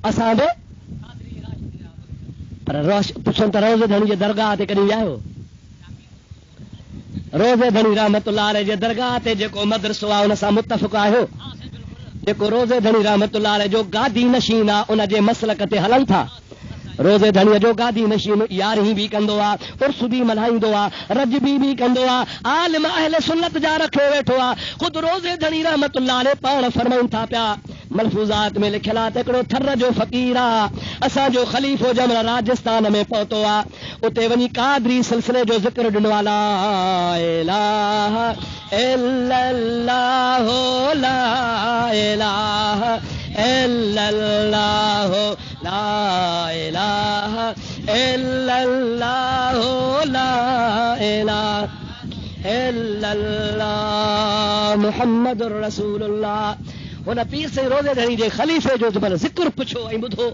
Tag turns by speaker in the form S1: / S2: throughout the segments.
S1: اساں دے پر روش پوچھن تے روزے دھنی جے درگاہ تے کدی آئے روزے دھنی رحمت اللہ علیہ جے درگاہ تے جے کو مدرسو آ ان سا متفق آئے جے کو روزے دھنی رحمت اللہ علیہ جو گادی نشین آ ان جے مسلک تے ہلن تھا روزے دھنی جو گادی نشین یارہی بھی کندو آ عرس بھی ملائیندو آ رجبی بھی کندو آ عالم اہل سنت جا رکھے ویٹھو آ خود روزے دھنی رحمت اللہ علیہ پان فرمائن تھا پیا ملفوظات میں لکھلا تکڑو تھر جو فقیرا اسا جو خلیفو جمل راجستان میں پہتو آ اتے ونی قادری سلسلے جو ذکر ڈنو لا الہ الا اللہ لا الہ الا اللہ لا الہ الا اللہ لا الہ الا اللہ محمد رسول اللہ ان پیر سے روزے دھنی جے خلیفے جو جبل ذکر پچھو ای بدھو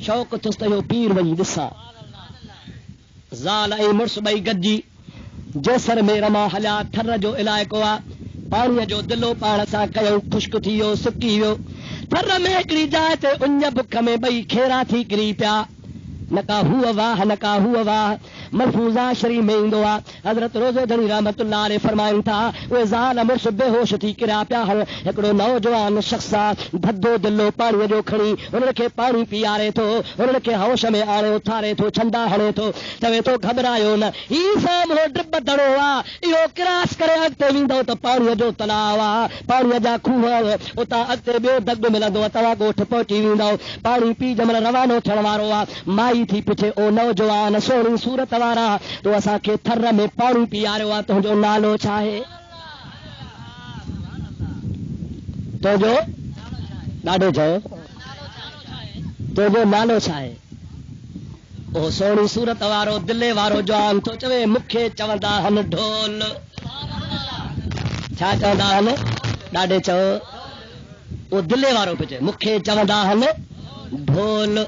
S1: شوق تستو پیر وئی دسا زال ای مرس بئی گجی جیسر میں رما ہلیا تھر جو علائقو آ پانی جو دلو پان سا کیو خشک تھیو سکی ویو تھر میں ہکڑی جائے تے انج بک میں بئی کھیرا تھی کری پیا نکا ہوا واہ نکا ہوا واہ ملفوظہ شریف میں اندو آ حضرت روزے دھنی رحمت اللہ علیہ فرمائن تھا وہ زال مرس بے ہوش تھی کرا پیا ہکڑو نوجوان شخصا دھدو دلو پانی جو کھڑی انہوں کے پانی پیارے تو انہوں کے ہوش میں آڑے اتھارے تو چھنڈا ہڑے تو چوے تو گھبرایو نہ ہی سام ہو ڈب دڑو آ ایو کراس کرے اگتے ویندو تو پانی جو تلاو آ پانی جا کھوہ اتا اگتے بیو دگ ملندو توا گوٹھ پہنچی ویندو پانی پی جمل روانو تھن وارو آ مائی تھی پچھے او نوجوان سونی صورت وارا تو اسا کے تھر میں پانی پیارو آ تو جو نالو چاہے تو جو ڈاڈو جو تو جو نالو چاہے او سونی صورت وارو دلے وارو جوان تو چوے مکھے چوندا ہن ڈھول چھا چوندا ہن ڈاڈے چو او دلے وارو پچے مکھے چوندا ہن ڈھول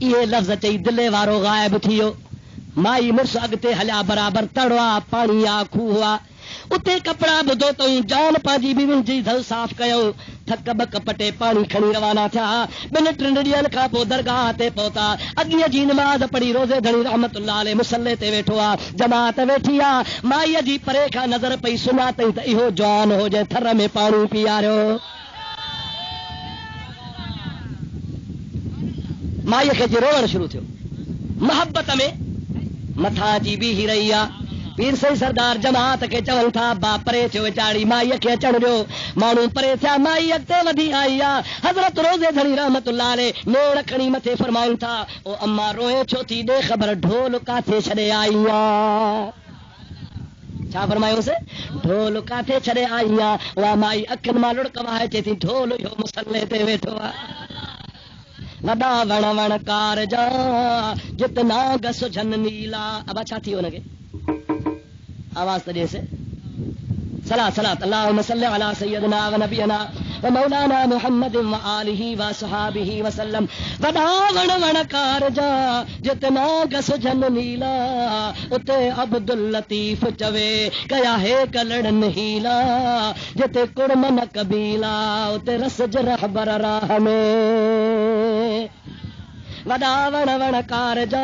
S1: یہ لفظ چئی دلے وارو غائب تھیو مائی مرس اگتے ہلیا برابر تڑوا پانی آ کھوہ اتے کپڑا بدھو تو جان پانجی بھی ونجی دھل صاف کیو تھک بک پٹے پانی کھڑی روانہ تھا بن ٹرنڈین کھا پو درگاہ تے پوتا اگیا جی نماز پڑھی روزے دھنی رحمت اللہ علیہ مصلی تے ویٹھو آ جماعت ویٹھی آ مائی جی پرے کھا نظر پئی سنا تئی تے ایہو جوان ہو جائے تھر میں پانی پیارو مائی کے جی روڑ شروع تھو محبت میں متھا جی بھی ہی رہی آ پیر سی سردار جماعت کے چون تھا با پرے چو چاڑی مائی کے چڑھ جو مانو پرے تھا مائی اگتے ودھی آئی آ حضرت روزے دھنی رحمت اللہ علیہ نیڑ کھڑی متھے فرمائن تھا او اما روئے چھو تھی دے خبر ڈھول کاتے چھڑے آئی آ چھا فرمائیوں سے ڈھول کاتے چھڑے آئی آ وا مائی اکھن ماں لڑک واہ چیتی ڈھول یو مصلی تے ویٹھو آ وڈا وڑ وڑ کار جا جتنا گس جھن نیلا اب اچھا تھی ہونے کے آواز تجھے سے صلاۃ اللہم صلی علی سیدنا و نبینا و مولانا محمد و آلہ و صحابہ وسلم وڈا وڑ وڑ کار جا جتنا گس جھن نیلا اتے عبد اللطیف چوے کیا ہے کلڑن ہیلا جتے کڑمن قبیلہ اتے رس جرح بر راہ میں وڈا وڑ وڑ کار جا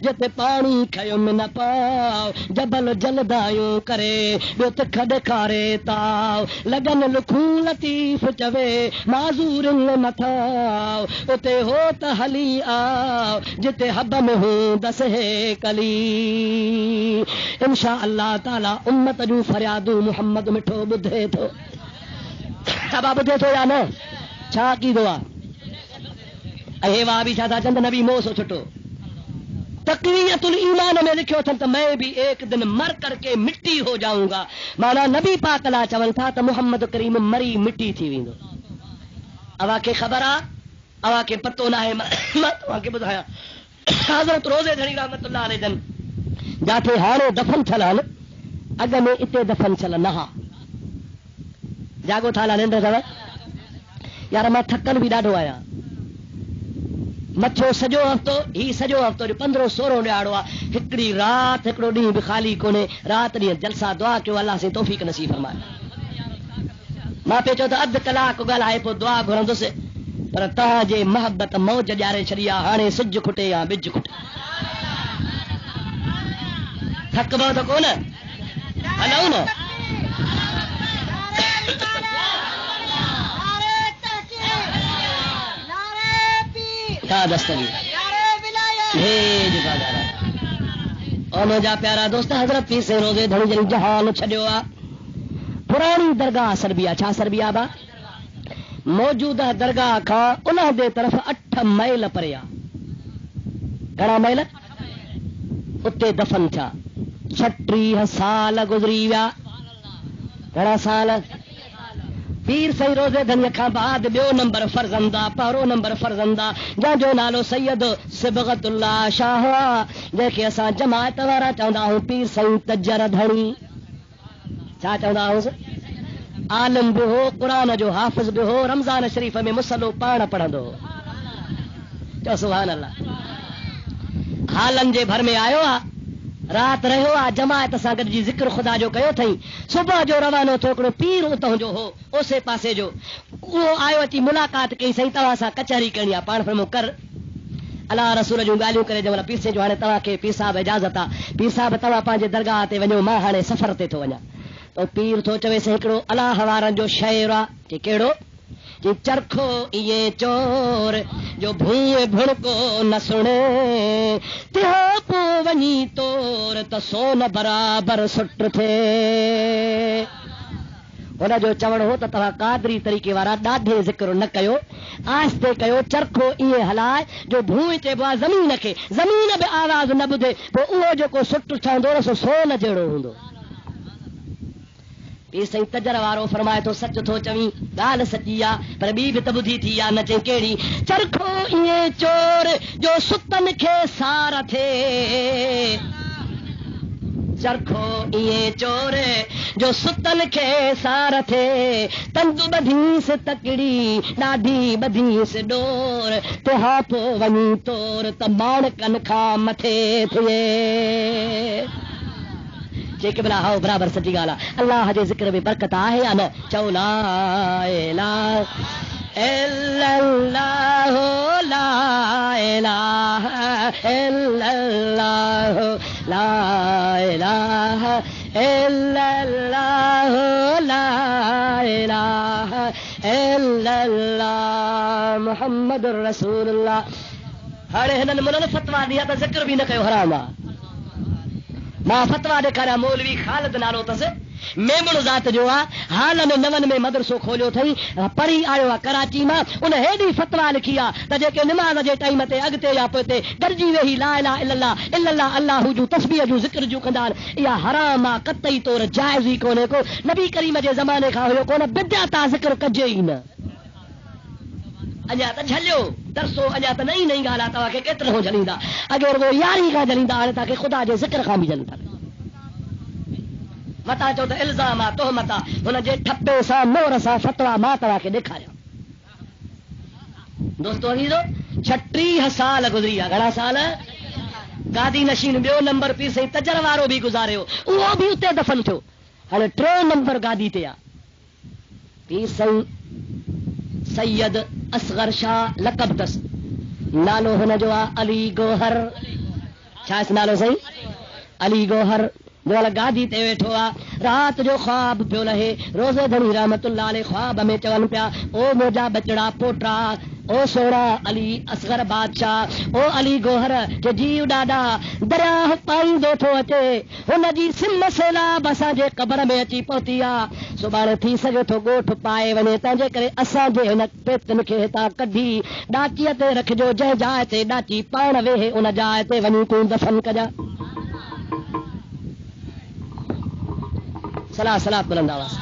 S1: جتے پانی کھیو میں نہ پاؤ جبل جلدایوں کرے بیت کھڈ کھارے تاؤ لگن لکھوں لطیف چوے معذور نہ تھاؤ اتے ہوت حلی آؤ جتے حب میں ہوں دس ہے کلی انشاءاللہ تعالی امت جو فریادو محمد مٹھو بدھے تو اب بدھے تو یا نہ چھا کی دعا اے وا بھی چاہتا چند نبی موسو چھٹو تقویت الایمان میں لکھو تھا تو میں بھی ایک دن مر کر کے مٹی ہو جاؤں گا مانا نبی پاک لا چون تھا تو محمد کریم مری مٹی تھی ویندو اوا کے خبر اوا کے پتو نہ ہے اوا کے بتایا حضرت روزے دھنی رحمت اللہ علیہ جن جاتے ہاڑو دفن چھلان اگ میں اتے دفن چھل نہ جاگو تھالا نند دا یار ما تھکل بھی ڈاڈو آیا مچھو سجو ہفتو ہی سجو ہفتو جو 15-16 ڈیاڑو ہکڑی رات ہکڑو ڈی بھی خالی کونے رات ڈی جلسہ دعا کیو اللہ سے توفیق نصیب فرمائے ماں پہ چو تو ادھ کلاک گل آئے پو دعا گھرندو سے پر तव्हां जे محبت मौज ॼारे छॾिया हाणे सिज खुटे या बिज खुटे थकबो त कोन हलऊं न का दस्तगी जा प्यारा दोस्त हज़रत पीर से रोज़े धणी जन जहान छॾियो आ पुरानी दरगाह सरबिया छा सरबिया बा मौजूदा दरगाह खां उन जे तरफ़ 8 मैल परे आ घणा मैल उते दफन थिया 36 साल गुज़री विया घणा साल पीर सही रोज़े धनीअ खां बाद ॿियो नंबर फर्ज़ंदा पहिरों नंबर फर्ज़ंदा जंहिंजो नालो सैयद सिबगतुल्ला शाह जंहिंखे असां जमायत वारा चवंदा आहियूं पीर सही तजर धणी छा चवंदा आहियूं आलिम बि हो क़ुरान जो हाफ़िज़ बि हो रमज़ान शरीफ़ में मुसलो पाण पढ़ंदो चओ सुभान अल्लाह हालनि जे भर में आयो आहे रात रहियो आहे जमायत सां गॾिजी ज़िक्र ख़ुदा जो कयो अथई सुबुह जो रवानो थियो हिकिड़ो पीर उतां जो हो ओसे पासे जो उहो आयो अची मुलाक़ात कई सही तव्हां सां कचहरी करणी आहे पाण फरमो कर अलाह रसूल जूं ॻाल्हियूं करे जंहिं महिल पीर जो हाणे तव्हांखे पीर साहिब इजाज़त आहे पीर साहिब तव्हां पंहिंजे दरगाह ते वञो मां हाणे सफ़र ते थो वञा त पीर थो चवेसि हिकिड़ो अलाह वारनि जो शेर आहे कि कहिड़ो कि चरखो इहे चोर जो भूए भुणको न सुणे तिहो पोइ वञी तोर त सोन बराबर सुट थिए हुनजो चवणो हो त तव्हां कादरी तरीक़े वारा ॾाढे ज़िक्र न कयो आस्ते कयो चरखो ईअं हलाए जो भूए चइबो आहे ज़मीन खे ज़मीन बि आवाज़ न ॿुधे पोइ उहो जेको सुट ठहंदो सो सोन जहिड़ो हूंदो पीर सही तजर वारो फरमाए थो सच थो चवी ॻाल्हि सची आहे पर ॿी बि त ॿुधी थी आहे न चई कहिड़ी चरखो ईअं चोर जो सुतन खे सार थिए चरखो ईअं चोर जो सुतन खे सार थिए तंदु ॿधीस तकड़ी ॾाढी ॿधीस डोर तिहा पोइ वञी तोर त माणकनि खां मथे थिए जेके बिना हाओ बराबर सची ॻाल्हि आहे अल्लाह जे ज़िक्र में बरकत आहे या न चओ ला इलाहा इल्लल्लाह ला इलाहा इल्लल्लाह ला इलाहा इल्लल्लाह ला इलाहा इल्लल्लाह मुहम्मदुर रसूलुल्लाह हाणे हिननि मुननि फतवा ॾिया त ज़िक्र बि न कयो हराम आहे मां फतवा ॾेखारिया मौलवी ख़ालिद नालो अथसि मेमण ज़ात जो आहे हालनि नवनि में मदरसो खोलियो अथई पढ़ी आयो आहे कराची मां उन हेॾी फतवा लिखी आहे त जेके निमाज़ जे टाइम ते अॻिते या पोइते गॾिजी वेही ला इलाहा इल्लल्लाह इल्लल्लाह अल्लाह जूं तस्बीह जूं ज़िक्र जूं कंदा आहिनि इहा हराम आहे कतई तौर जाइज़ ई कोन्हे को नबी करीम जे ज़माने खां हुयो कोन बिदअत आहे ज़िक्र कजे ई न अञा त झलियो दरसो अञा त नई नई ॻाल्हि आहे तव्हांखे केतिरो झलींदा अॻे रुगो यारी खां झलींदा हाणे तव्हांखे ख़ुदा जे ज़िक्र खां बि झलींदा मता चओ त इल्ज़ाम आहे तोहमत आहे हुनजे ठपे सां मोर सां फतवा मां तव्हांखे ॾेखारिया दोस्तो अज़ीज़ो 36 साल गुज़री आहे घणा साल गादी नशीन ॿियो नंबर पीर सही तजर वारो बि गुज़ारियो उहो बि उते दफ़न थियो हाणे 3 नंबर गादी ते आहे पीर सही सैयद असगर शाह लक़ब अथसि नालो हुनजो आहे अली गोहर छा नालो सही अली गोहर जो गादी ते वेठो आहे रात जो ख्वाब पियो लहे रोज़े धणी रहमतुल्लाह अलैह ख्वाब में चवनि पिया ओ मुंहिंजा बचड़ा पोटा ओ सोना अली असगर बादशाह ओ अली गोहर के जीव ॾाढा दरिया पाईंदो थो अचे हुनजी सिम सैलाब असांजे क़बर में अची पहुती आहे सुभाणे थी सघे थो ॻोठ पाए वञे तंहिंजे करे असांजे हिन पेतनि खे हितां कढी ॾाचीअ ते रखिजो जंहिं जाइ ते ॾाची पाण वेहे उन जाइ ते वञी तूं दफ़न कजां सलाह सलाह बुलंद आवाज़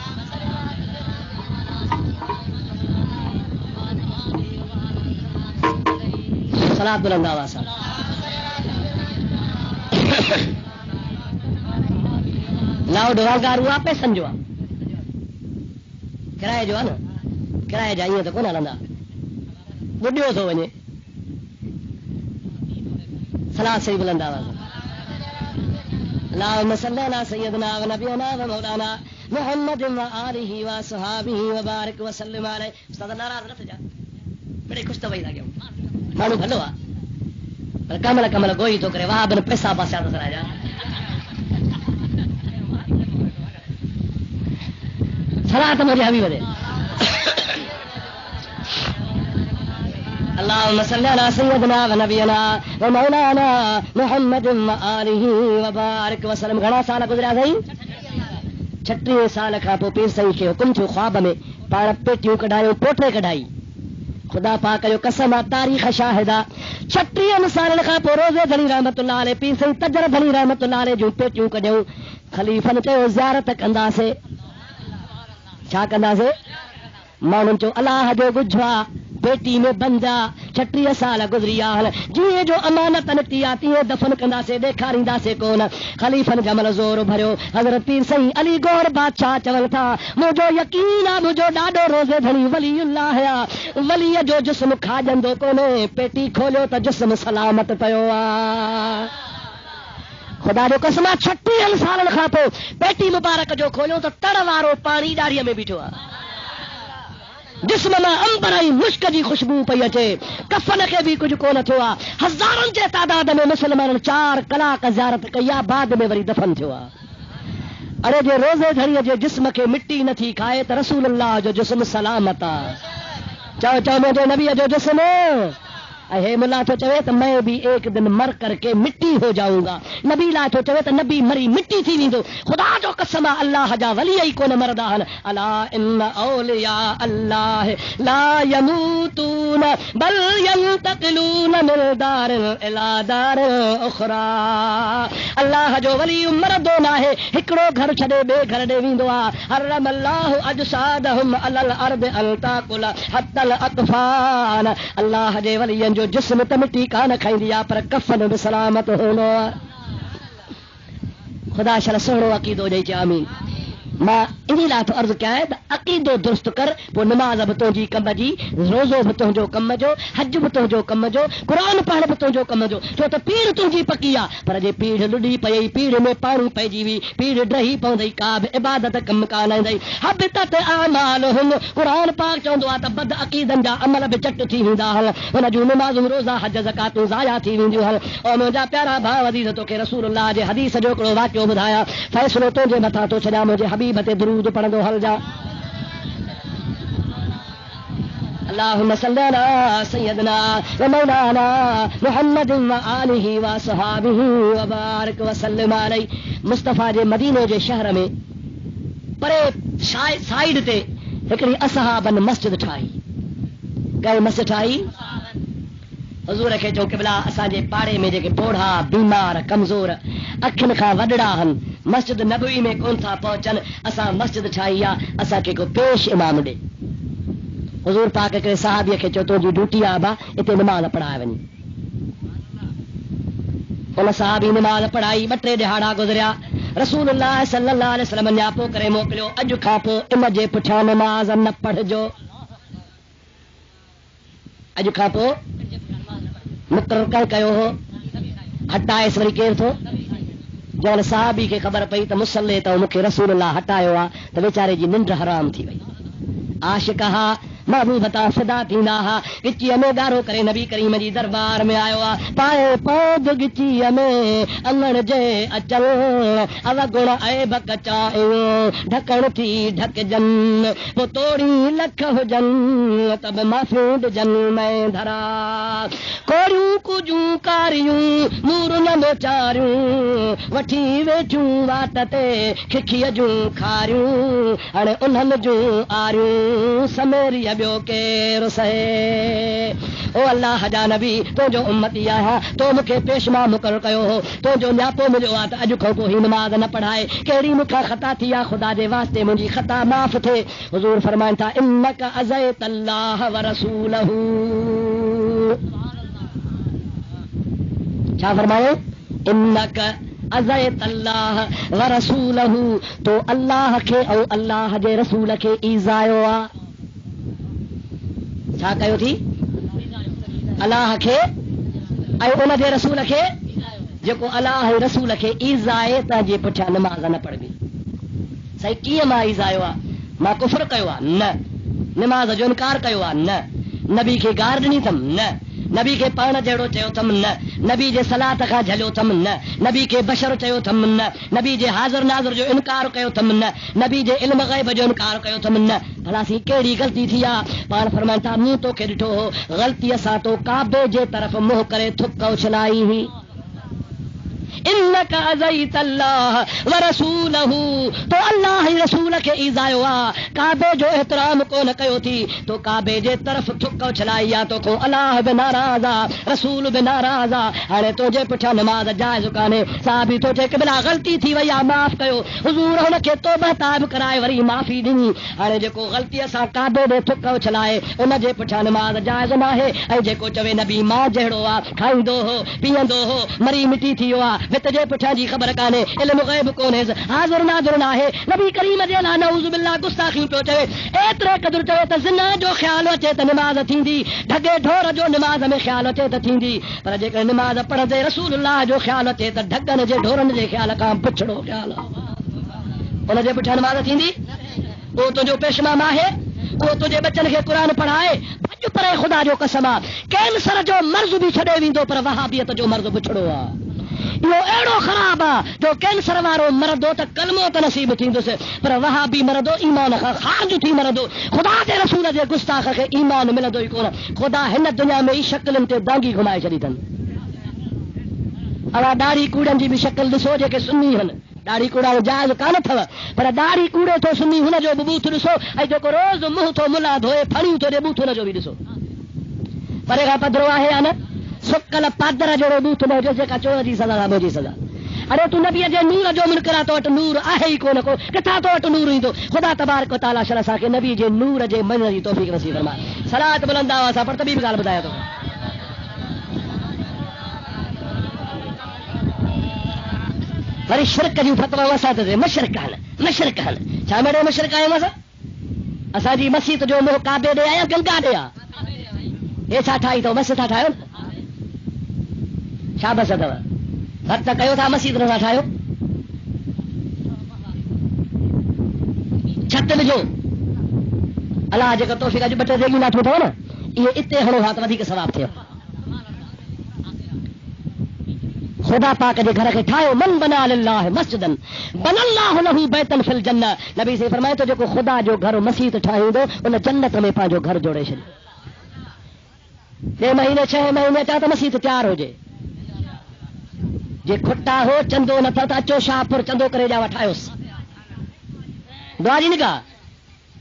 S1: सलाह बुलंद आवाज़ लाउड वागार हुआ पैसनि जो आहे किराए जो आहे न किराए जा ईअं त कोन हलंदा ॿुॾियो थो वञे सलाह सही बुलंद आवाज़ اللهم صل على سيدنا ونبينا ومولانا محمد وآله وصحبه وبارك وسلم عليه استاد ناراض نہ تھا بڑے خوش تو وہی لگے مانو بھلو آ پر کمل کمل گوئی تو کرے وہاں بن پیسہ پاسا تو سر جا صلاۃ مجھے حبیب دے اللهم صل على سيدنا ونبينا ومولانا محمد وآله وبارك وسلم. گھنا سال گزریا سہی 36 سال کھا پو پیر سہی کے حکم تھو خواب میں پاڑ پیٹیوں کڈھايو پوٹرے کڈھائی خدا پاک جو قسم تاریخ شاہدہ 36 سال کھا پو روزے دھنی رحمت اللہ علیہ پیر سہی تجر دھنی رحمت اللہ علیہ جو پیٹیوں کڈھیو خلیفن چيو زیارت کندا سے چھا کندا سے مانن چو اللہ جو گجھوا بیٹی میں بندہ 36 سال گزریا جی جو امانت نتی آتی ہے دفن کندا سے دیکھاریندا سے کون خلیفن جمل زور بھرو حضرت پیر سہی علی گور بادشاہ چول تھا مجھو یقین آ مجھو ڈاڈو روزے دھنی ولی اللہ ہے ولی جو جسم کھا جندو کونے پیٹی کھولو تو جسم سلامت پيو آ خدا جو قسم 36 سال کھا پو پیٹی مبارک جو کھولو تو تڑ وارو پانی ڈاڑھیء میں بیٹھو آ جسم میں امبرائی مشک جی خوشبو پئی اچے کفن کے بھی کچھ کون تھو آ ہزارن جے تعداد میں مسلمان 4 کلاک زیارت کیا بعد میں وری دفن تھو آ ارے جے روزے دھڑی جے جسم کے مٹی نہ تھی کھائے تو رسول اللہ جو جسم سلامت آ چاو چاو مجھے نبی جو جسم اے ملا تو چوے تو میں بھی ایک دن مر کر کے مٹی ہو جاؤں گا نبی لا تو چوے تو نبی مری مٹی تھی ویندو خدا جو قسم اللہ جا ولی ای کون مردان الا ان اولیاء اللہ لا يموتون بل ينتقلون من دار الى دار اخرى اللہ جو ولی مردو نہ ہے ہکڑو گھر چھڑے بے گھر دے ویندو حرم اللہ اجسادهم على الارض ان تاكل حتى الاطفال اللہ جے ولی جو جسم تے مٹی کا نہ کھائیں دیا پر کفن میں سلامت ہونو خدا شل سوڑو عقیدو دے چ آمین ماں انہی لا تو عرض کیا ہے عقیدو درست کر وہ نماز بتوں جی کم جی روزو بتوں جو کم جو حج بتوں جو کم جو قرآن پڑھ بتوں جو کم جو چھو تو پیڑ تنجی پکیا پر جے پیڑ لڈی پئی پیڑ میں پانی پئی جی پیڑ ڈرہی پوندی کا عبادت کم کا نہ دئی حبتت اعمالهم قرآن پاک چوندو آ بد عقیدن جا عمل به چٹ تھی ہوندا ان جو نماز روزہ حج زکات ضایع تھی ویندیو او مجا پیارا بھاو عزیز تو کہ رسول اللہ جے حدیث جو کڑو واقعو بدھایا فیصلو تو جے متا تو چھڑا مجھے حبیب تے درود پڑھ دو ہل جا اللهم صل على سيدنا ومولانا محمد وآله وصحابه وبارك وسلم عليه مصطفیٰ جے مدینے جے شہر میں پرے سائیڈ تے ہکڑی اصحابن مسجد ٹھائی گئے مسجد ٹھائی حضور کے جو قبلہ اساں جے پاڑے میں جے بوڑھا بیمار کمزور اکھن کھا وڈڑا ہن مسجد نبوی میں کون تھا پہنچن اساں مسجد ٹھائی اساں کے کو پیش امام دے حضور پاک کے صحابی کے چوتو جی ڈیوٹی آبا اتے نماز پڑھائے ونی ان صحابی نماز پڑھائی بٹرے دہاڑا گزریا رسول اللہ صلی اللہ علیہ وسلم نے آپ کرے موکلیو اج کھا پو ان جے پٹھا نماز نہ پڑھ جو اج کھا پو مقرر کر کہو ہو ہٹائے سوری کیر تھو جو صحابی کے خبر پئی تو مصلی تو مکھے رسول اللہ ہٹایو تو بیچارے جی ننڈ حرام تھی وئی عاشقہ محبوبتا فدا تھیندا گچی میں گارو کرے نبی کریم جی دربار میں آیو پائے پود گچی میں انگن جے اچل او گڑ اے بکچائے ڈھکن تھی ڈھک جن وہ توڑی لکھ ہو جن تب مفید جن میں دھرا کوڑیوں کجوں کاریوں نور نہ موچاریوں وٹھی ویٹھوں واتتے کھکھی جوں کھاریوں اڑے انہن جوں آریوں سمیری بیو کے رسے او اللہ جا نبی تو جو امتی آہا تو مکھے پیشما مقرر کیو ہو تو جو نیاپو ملو آتا اج کھو کو ہی نماز نہ پڑھائے کیڑی مکھا خطا تھی یا خدا دے واسطے منجی خطا معاف تھے حضور فرمائیں تھا انک عزیت اللہ ورسولہ کیا فرمائے انک عزیت اللہ ورسولہ تو اللہ کے او اللہ دے رسول کے ایزایو چھا کہو تھی اللہ کے اے ان دے رسول کے جکو اللہ رسول کے ایزائے تا جے پٹھا نماز نہ پڑھ گئی صحیح کیے ما ایزایو ما کفر کیو نہ نماز جو انکار کیو نہ नबी खे गार ॾिनी अथमि न, नबी खे पाण जहिड़ो चयो अथमि न, नबी जे सलात खां झलियो अथमि न, नबी खे बशर चयो अथमि न, नबी जे हाज़िर नाज़िर जो इनकार कयो अथमि न, नबी जे इल्म ग़ैब जो इनकार कयो अथमि न। भला सी कहिड़ी ग़लती थी आहे? पाण फरमाइनि था मूं तोखे ॾिठो हो ग़लतीअ सां तो काबे जे तरफ़ मुंहुं करे थुक उछलाई हुई। इन्नका अज़ैत अल्लाह व रसूलहू, तो अल्लाह जी रसूल खे ईज़ायो आहे, काबे जो एहतराम कोन कयो थी, तो काबे जे तरफ़ थुक उछलाई आहे, तोखो अल्लाह बि नाराज़ आहे, रसूल बि नाराज़ आहे। हाणे तुंहिंजे पुठियां नमाज़ जाइज़ कान्हे। साहबी तो चए क़िबला ग़लती थी वई आहे, माफ़ कयो। हुज़ूर हुनखे तौबह ताब कराए वरी माफ़ी ॾिनी। हाणे जेको ग़लतीअ सां काबे ॾे थुक उछलाए उनजे पुठियां नमाज़ जाइज़ नाहे। ऐं जेको चवे नबी मां जहिड़ो आहे, खाईंदो हो पीअंदो हो मरी मिटी थी वियो आहे, वित जे पुठियां जी ख़बर कान्हे, इल्म ग़ैब कोन्हे, हाज़िर नाज़िर नाहे, नबी करीम जे लाइ नऊज़ बिल्लाह गुस्ताखी पियो चवे। एतिरे क़दुरु चवे त ज़िना जो ख़्यालु अचे त नमाज़ थींदी, ढगे ढोर जो नमाज़ में ख़्यालु अचे त थींदी, पर जेकर नमाज़ पढ़ंदे रसूलुल्लाह जो ख़्यालु अचे त ढगनि जे ढोरनि जे ख़्याल खां पुछड़ो ख़्यालु आहे। उनजे पुठियां नमाज़ थींदी। उहो तुंहिंजो पेशमाम आहे, उहो तुंहिंजे बचनि खे क़ुर पढ़ाए। भॼ परे ख़ुदा जो कसम आहे, कैंसर जो मर्ज़ बि छॾे वेंदो, पर वहाबियत जो मर्ज़ पुछड़ो आहे। इहो अहिड़ो ख़राब आहे जो कैंसर वारो मरदो त कलमो त नसीब थींदुसि, पर वहाबी मरदो ईमान खां ख़ारिज थी मरदो। ख़ुदा जे रसूल जे गुस्ताख खे ईमान मिलंदो ई कोन। ख़ुदा हिन दुनिया में ई शक्लनि ते दागी घुमाए छॾी अथनि। अवा ॾाढ़ी कूड़नि जी बि शक्ल ॾिसो जेके सुन्नी आहिनि, ॾाढ़ी कूड़ा जाइज़ कान अथव, पर ॾाढ़ी कूड़े थो सुन्नी हुनजो बि बूथ ॾिसो, ऐं जेको रोज़ मुंहुं थो मुला धोए फणियूं थो ॾे बूथ हुनजो बि ॾिसो। परे खां पधरो आहे या न? सुकल पादर जहिड़ो बूथ न हुजे जेका चोर जी सज़ा मुंहिंजी सज़ा। अरे तूं नबीअ जे नूर जो मुनकर आहे, तो वटि नूर आहे ई कोन को, किथां तो वटि नूर ईंदो? ख़ुदा तबारक व तआला शर असांखे नबी जे नूर जे मञण जी तौफ़ीक़ नसीब फरमाए। सलात बुलंद आवाज़ सां पर त ॿी बि ॻाल्हि ॿुधायां थो। वरी शिरक जूं फतवा असां ते मशरक आहिनि, मशरक आहिनि। छा मेरे मशरक आहियूं असां? असांजी मस्जिद जो मुंहुं काबे ॾे आहे, गंगा ॾे आहे। हे छा ठाही अथव? बस था ठाहियो न? छा बस अथव? भक्त कयो था, मस्जिद नथा ठाहियो। छत विझो। अलाह जेका तौफ़ीक़ अॼु ॿ टे देगियूं नाठियूं अथव न, इहे इते हणो हा त वधीक सवाबु थियो। ख़ुदा पाक जे घर खे ठाहियो। मन बना लिल्लाह मस्जिदन बनल्लाहु लहू बैतन फिल जन्नह। नबी से फरमाए तो जेको ख़ुदा जो घर मस्जिद ठाहींदो उन जन्नत में पंहिंजो घर जोड़े छॾियो। 2 महीने 6 महीने चा त मस्जिद तैयार हुजे। जे खुट्टा हो चंदो नथा त अचो शाहपुर चंदो करे ॾिया ठाहियोसि। दुआ जी निका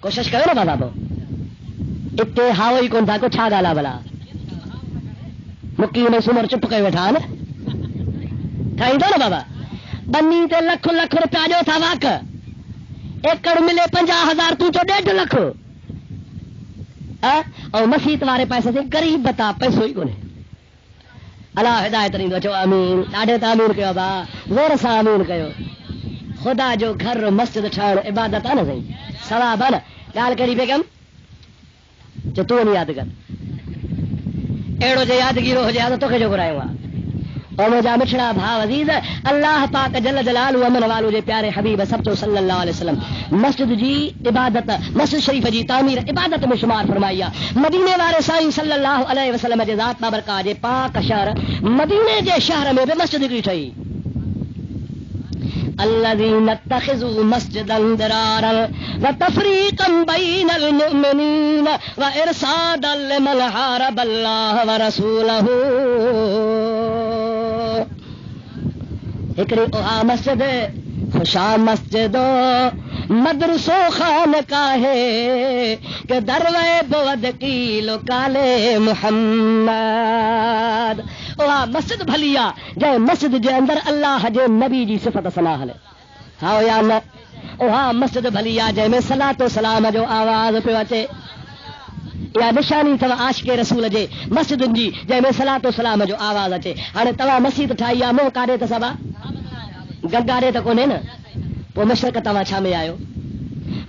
S1: कोशिश कयो न बाबा। इते हाओ ई कोन था को छा ॻाल्हि आहे भला? मुकी में सुमर चुप कयो वेठा न, ठाहींदो न बाबा। बनी ते लख लख रुपया ॾियो था वाक, एकड़ मिले 50,000 तूं चो 1.5 लख। ऐं मस्जिद वारे पैसे ते गरीब बता पैसो ई कोन्हे। अलाह हिदायत ॾींदो। चओ आमीन। ॾाढे त आमीन कयो बा, ज़ोर सां आमीन कयो। ख़ुदा जो घर मस्जिद ठाहिण इबादत आहे न साईं, सवाब आहे न। ॻाल्हि कहिड़ी बेगम? जो तूं वञी यादि कर। अहिड़ो जे यादगिरो हुजे हा त तोखे जो घुरायो आहे। और मुंहिंजा मिठड़ा भाउ अज़ीज़, अल्लाह पाक जल जलालु अमन वालो जे प्यारे हबीब सब्तो सल्लल्लाहु अलैहि वसल्लम मस्जिद जी इबादत, मस्जिद शरीफ जी तामीर इबादत में शुमार फरमाई आहे। मदीने वारे साईं सल्लल्लाहु अलैहि वसल्लम जे ज़ात बाबरकात जे पाक शहर मदीने जे शहर में भी मस्जिद हिकिड़ी ठही। الذين اتخذوا مسجدا ضرارا وتفريقا بين المؤمنين وارصادا لمن حارب الله ورسوله. हिकिड़ी उहा मस्जिद खुशा मस्जिदो मदरसो खान काहे के दरवे बोद कीलो काले मुहम्मद। उहा मस्जिद भली आहे जंहिं मस्जिद जे अंदर अल्लाह जे नबी जी सिफ़त सना हले। हा या न? उहा मस्जिद भली आहे जंहिंमें सलातो सलाम जो आवाज़ पियो अचे। या निशानी अथव आशिक़े रसूल जे मस्जिदुनि जी जंहिंमें सलातो सलाम जो आवाज़ अचे। हाणे तव्हां मस्जिद ठाही आहे, मुंहुं काॾे त सभा गंगा ॾे त कोन्हे न, पोइ मुशरक तव्हां छा में आहियो?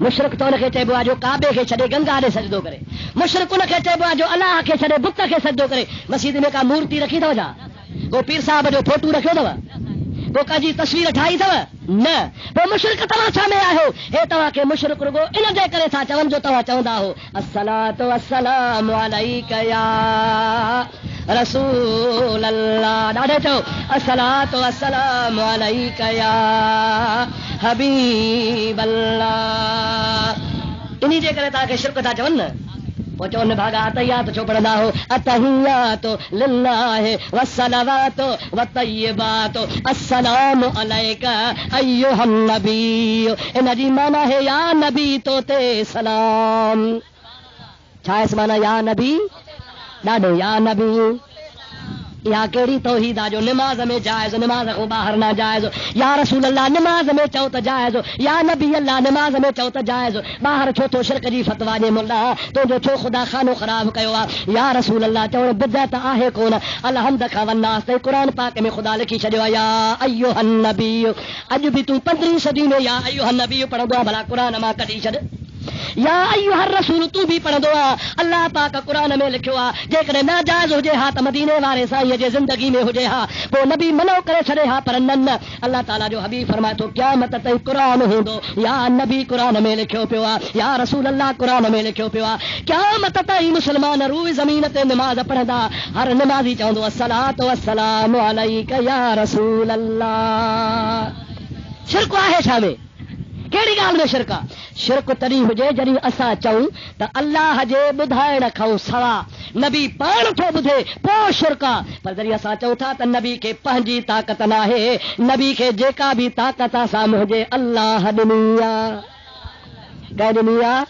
S1: मुशरक त हुनखे चइबो आहे जो काबे खे छॾे गंगा ॾे सजदो करे। मुशरक हुनखे चइबो आहे जो अलाह खे छॾे बुत खे सजदो करे। मस्जिद में का मूर्ति रखी अथव छा? को पीर साहिब जो फोटू रखियो अथव? को कंहिंजी तस्वीर ठाही अथव? न पोइ मुशरिक तव्हां छा में आहियो? हे तव्हांखे मुशरिक रुगो इन जे करे था चवनि जो तव्हां चवंदा हो अस्सलातु वस्सलामु अलैका या रसूल अल्लाह। ॾाढे चओ अस्सलातु वस्सलामु अलैका या हबीब अल्लाह। इन्ही जे करे तव्हांखे शिरक था चवनि न। पोइ चवनि भागा अतहियात छो पढ़ंदा हो? अतहियात लिल्लाहि वस्सलावात वतय्यबात अस्सलामु अलैका अय्युहन नबी। इन जी माना है या नबी तो ते सलाम। छा है माना या नबी? ॾाढो या नबी। या कहिड़ी तौहीद आहे जो निमाज़ में जाइज़, निमाज़ खां ॿाहिरि न जाइज़। या रसूल अल्लाह निमाज़ में चओ त जाइज़, या नबी अल्लाह निमाज़ में चओ त जाइज़। ॿाहिरि छो थो शिरक जी फतवा ॾे मुल्ला? तुंहिंजो छो ख़ुदा खानो ख़राब कयो आहे? या रसूल अल्लाह चवण बिदअत आहे कोन। अलहम्द खां वन्नास ताईं क़ुरान पाक में ख़ुदा लिखी छॾियो आहे या अय्युहन नबी। अॼु बि तूं 15वीं सदी में या अय्युहन नबी पढ़ंदो आहे, भला क़ुरान मां कढी छॾ। या अय्युहर रसूल तूं बि पढ़ंदो आहे। अल्लाह पाक क़ुरान में लिखियो आहे जेकॾहिं नाजाइज़ हुजे हा त मदीने वारे साईं जे ज़िंदगी में हुजे हा, पोइ नबी मनो करे छॾे हा, पर न। अल्लाह ताला जो हबीब फरमाए थो क़यामत ताईं क़ुरान हूंदो। या नबी क़ुरान में लिखियो पियो आहे, या रसूल अल्लाह क़ुरान में लिखियो पियो आहे। क़यामत ताईं मुस्लमान रूह ज़मीन ते निमाज़ पढ़ंदा, हर निमाज़ी चवंदो अस्सलातु वस्सलामु अलैका या रसूल अल्लाह। शिरक आहे छा में? कहिड़ी ॻाल्हि में शिरक आहे? शिरक तॾहिं हुजे जॾहिं असां चऊं त अल्लाह जे ॿुधाइण खां सवा नबी पाण थो ॿुधे, पोइ शिरक आहे। पर जॾहिं असां चऊं था त नबी खे पंहिंजी ताक़त नाहे, नबी खे जेका बि ताक़त साम्हूं हुजे अल्लाह ॾिनी आहे। कंहिं ॾिनी आहे?